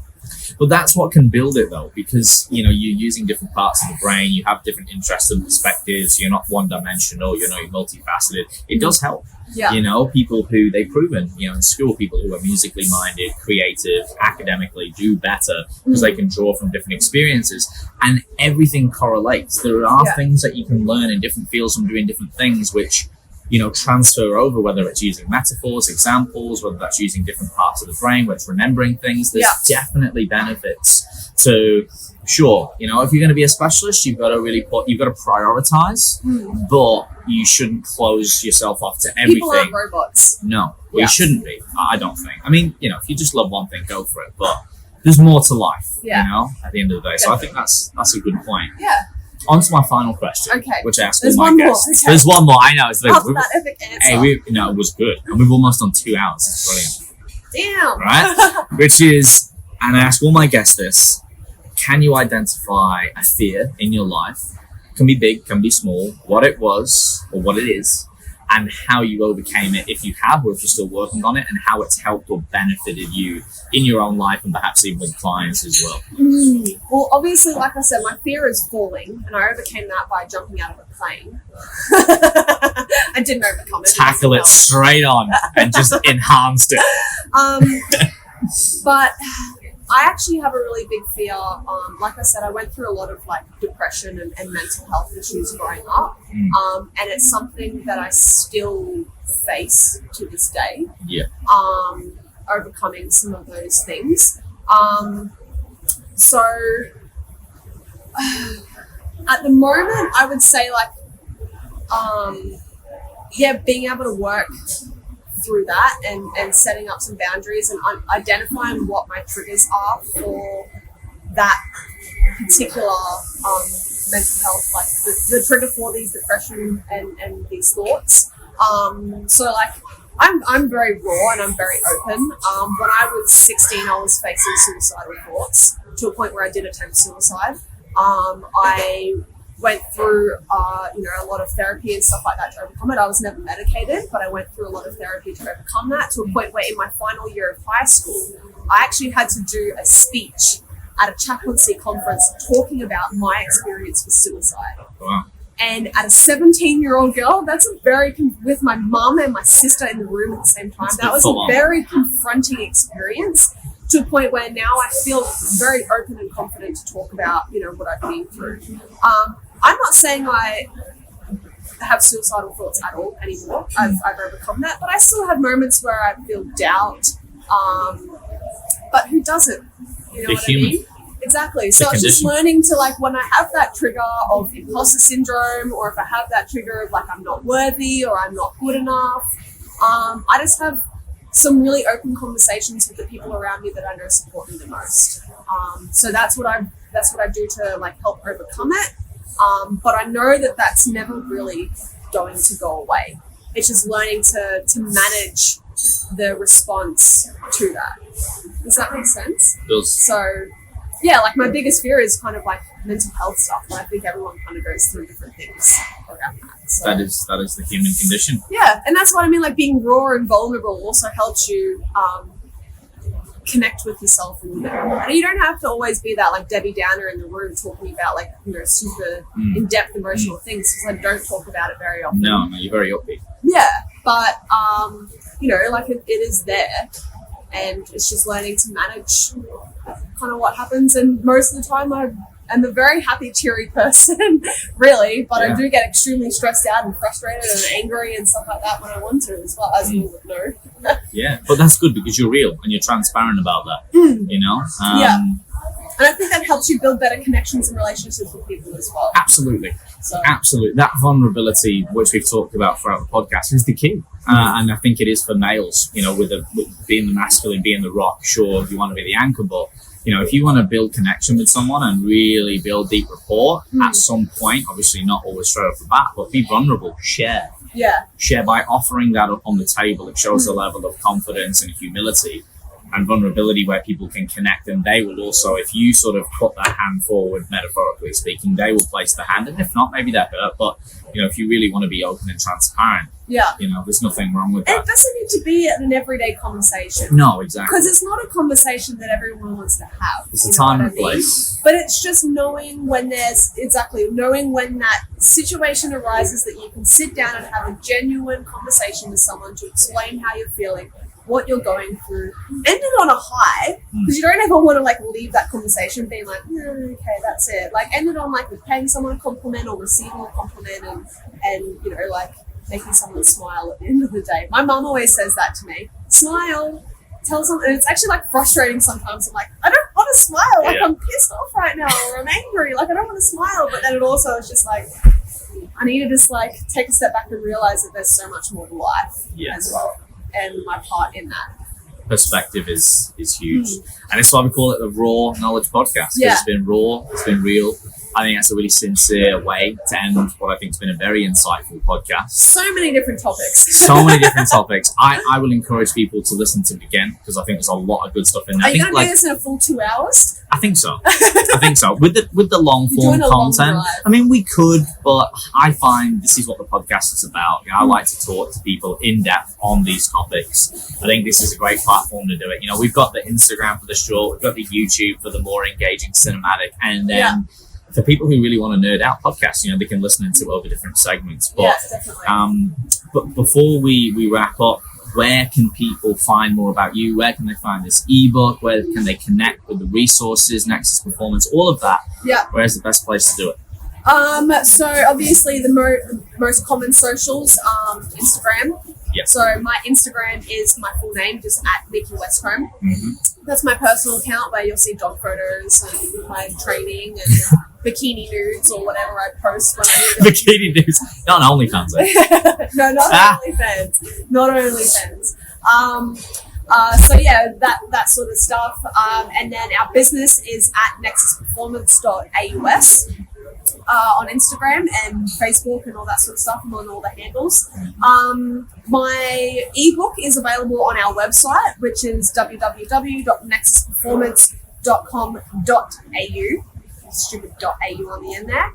But that's what can build it, though, because, you know, you're using different parts of the brain, you have different interests and perspectives, you're not one-dimensional, you're multifaceted. It does help. Yeah. You know, people who they've proven, you know, in school, people who are musically minded, creative, academically do better because they can draw from different experiences, and everything correlates. There are things that you can learn in different fields from doing different things, which, you know, transfer over, whether it's using metaphors, examples, whether that's using different parts of the brain, whether it's remembering things. There's definitely benefits to, sure, you know, if you're going to be a specialist, you've got to prioritize, but you shouldn't close yourself off to everything. People aren't robots. No, well, you shouldn't be. I don't think. I mean, you know, if you just love one thing, go for it. But there's more to life, you know, at the end of the day. So I think that's a good point. Yeah. On to my final question, which I asked all my guests. Okay. There's one more. I know. It's After that epic answer. Hey, it was good, and we've almost done 2 hours. It's brilliant. Damn. Right? Which is, and I ask all my guests this: can you identify a fear in your life? Can be big, can be small. What it was or what it is, and how you overcame it, if you have, or if you're still working on it, and how it's helped or benefited you in your own life, and perhaps even with clients as well. Well, obviously, like I said, my fear is falling, and I overcame that by jumping out of a plane. I didn't overcome it. Tackle it straight on and just enhanced it. But I actually have a really big fear. Like I said, I went through a lot of like depression and mental health issues growing up, and it's something that I still face to this day. Yeah. Overcoming some of those things. So at the moment, I would say like, being able to work through that and setting up some boundaries and identifying what my triggers are for that particular mental health, like the trigger for these depression and these thoughts. So like I'm very raw and I'm very open. When I was 16, I was facing suicidal thoughts to a point where I did attempt suicide. I went through, a lot of therapy and stuff like that to overcome it. I was never medicated, but I went through a lot of therapy to overcome that, to a point where in my final year of high school, I actually had to do a speech at a chaplaincy conference talking about my experience with suicide. Wow. And at a 17-year-old girl, with my mum and my sister in the room at the same time, that was a very confronting experience, to a point where now I feel very open and confident to talk about, what I've been through. I'm not saying I have suicidal thoughts at all anymore. I've overcome that, but I still have moments where I feel doubt. But who doesn't? You know what I mean? Exactly. So it's just learning to, like, when I have that trigger of imposter syndrome, or if I have that trigger of like I'm not worthy or I'm not good enough, I just have some really open conversations with the people around me that I know support me the most. So that's what I do to like help overcome it. But I know that that's never really going to go away. It's just learning to manage the response to that. Does that make sense? It does. So yeah, like my biggest fear is kind of like mental health stuff, but I think everyone kind of goes through different things around that. So, that is the human condition. Yeah, and that's what I mean, like being raw and vulnerable also helps you connect with yourself, and you don't have to always be that like Debbie Downer in the room talking about like super in-depth emotional things, because I don't talk about it very often. No, you're very upbeat. Yeah, but like it is there, and it's just learning to manage kind of what happens. And most of the time I'm a very happy, cheery person, really, but I do get extremely stressed out and frustrated and angry and stuff like that when I want to, as well, as you would know. Yeah, but that's good because you're real and you're transparent about that, And I think that helps you build better connections and relationships with people as well. Absolutely. Absolutely. That vulnerability, which we've talked about throughout the podcast, is the key. And I think it is for males, with being the masculine, being the rock. Sure, you want to be the anchor, but if you want to build connection with someone and really build deep rapport, at some point, obviously not always straight off the bat, but be vulnerable, share. Yeah. Share by offering that up on the table. It shows a level of confidence and humility and vulnerability where people can connect, and they will also, if you sort of put that hand forward, metaphorically speaking, they will place the hand, and if not, maybe they're hurt. But if you really want to be open and transparent, there's nothing wrong with that. It doesn't need to be an everyday conversation. No, exactly. Because it's not a conversation that everyone wants to have. It's a time and place. But it's just knowing when that situation arises that you can sit down and have a genuine conversation with someone to explain how you're feeling, what you're going through, end it on a high, because you don't ever want to leave that conversation being like, okay, that's it. End it on with paying someone a compliment or receiving a compliment and making someone smile at the end of the day. My mum always says that to me. Smile. Tell someone, and it's actually frustrating sometimes. I'm like, I don't want to smile. I'm pissed off right now, or I'm angry. I don't want to smile. But then it also is just I need to just take a step back and realize that there's so much more to life as well, and my part in that. Perspective is huge, and it's why we call it the Raw Knowledge Podcast. It's been raw, it's been real. I think that's a really sincere way to end what I think has been a very insightful podcast. So many different topics. I will encourage people to listen to it again, because I think there's a lot of good stuff in there. Are you going to do this in a full 2 hours? I think so. With the long form content. I mean, we could, but I find this is what the podcast is about. I like to talk to people in depth on these topics. I think this is a great platform to do it. We've got the Instagram for the short, we've got the YouTube for the more engaging cinematic, and then for people who really want to nerd out podcasts, they can listen into over different segments. But, definitely. But before we wrap up, where can people find more about you? Where can they find this ebook? Where can they connect with the resources, Nexus Performance, all of that? Yeah. Where's the best place to do it? So obviously the most common socials, Instagram. Yeah. So my Instagram is my full name, just at Mikki Wescombe. That's my personal account where you'll see dog photos and my training and bikini nudes or whatever I post when I do bikini nudes. Not OnlyFans. No, not OnlyFans. Not OnlyFans. So that sort of stuff. And then our business is at nexusperformance.aus. On Instagram and Facebook and all that sort of stuff. I'm on all the handles. My ebook is available on our website, which is www.nexusperformance.com.au. Stupid .au on the end there.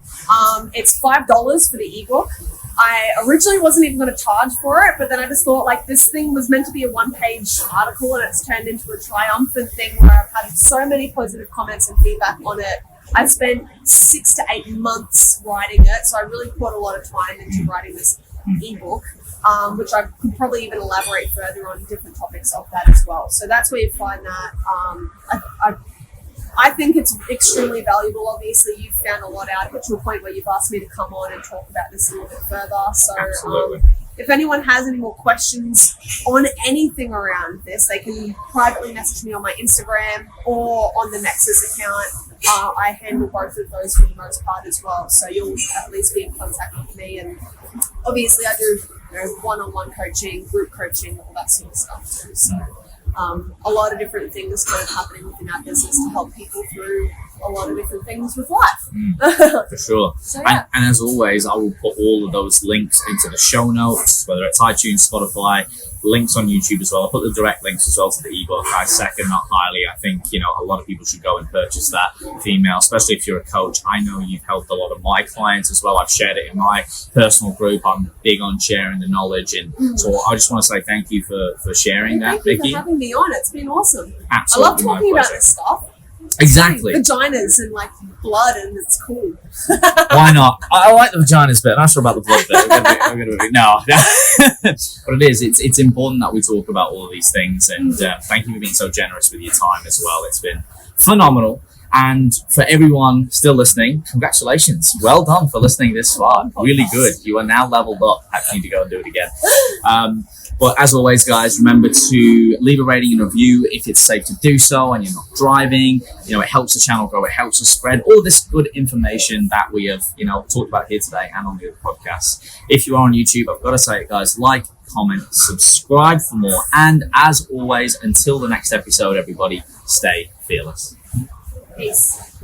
It's $5 for the ebook. I originally wasn't even going to charge for it, but then I just thought this thing was meant to be a one-page article, and it's turned into a triumphant thing where I've had so many positive comments and feedback on it. I spent 6 to 8 months writing it, so I really put a lot of time into writing this ebook, which I could probably even elaborate further on different topics of that as well. So that's where you find that. I think it's extremely valuable. Obviously, you've found a lot out of it to a point where you've asked me to come on and talk about this a little bit further. So if anyone has any more questions on anything around this, they can privately message me on my Instagram or on the Nexus account. I handle both of those for the most part as well. So you'll at least be in contact with me. And obviously I do one-on-one coaching, group coaching, all that sort of stuff too. So a lot of different things kind of happening within our business to help people through a lot of different things with life. For sure. So, and as always, I will put all of those links into the show notes, whether it's iTunes, Spotify, links on YouTube as well. I'll put the direct links as well to the ebook. I second that highly. I think, a lot of people should go and purchase that female, especially if you're a coach. I know you've helped a lot of my clients as well. I've shared it in my personal group. I'm big on sharing the knowledge. And so I just want to say thank you for sharing that, Mikki. Thank you for having me on. It's been awesome. Absolutely. I love talking about this stuff. Exactly. Vaginas and blood, and it's cool. Why not? I like the vaginas bit. I'm not sure about the blood bit. No. But it is. It's important that we talk about all of these things. And thank you for being so generous with your time as well. It's been phenomenal. And for everyone still listening, congratulations. Well done for listening this far. Really good. You are now leveled up. I need to go and do it again. But as always, guys, remember to leave a rating and review if it's safe to do so and you're not driving. It helps the channel grow. It helps us spread all this good information that we have, talked about here today and on the other podcasts. If you are on YouTube, I've got to say it, guys, like, comment, subscribe for more. And as always, until the next episode, everybody, stay fearless. Peace.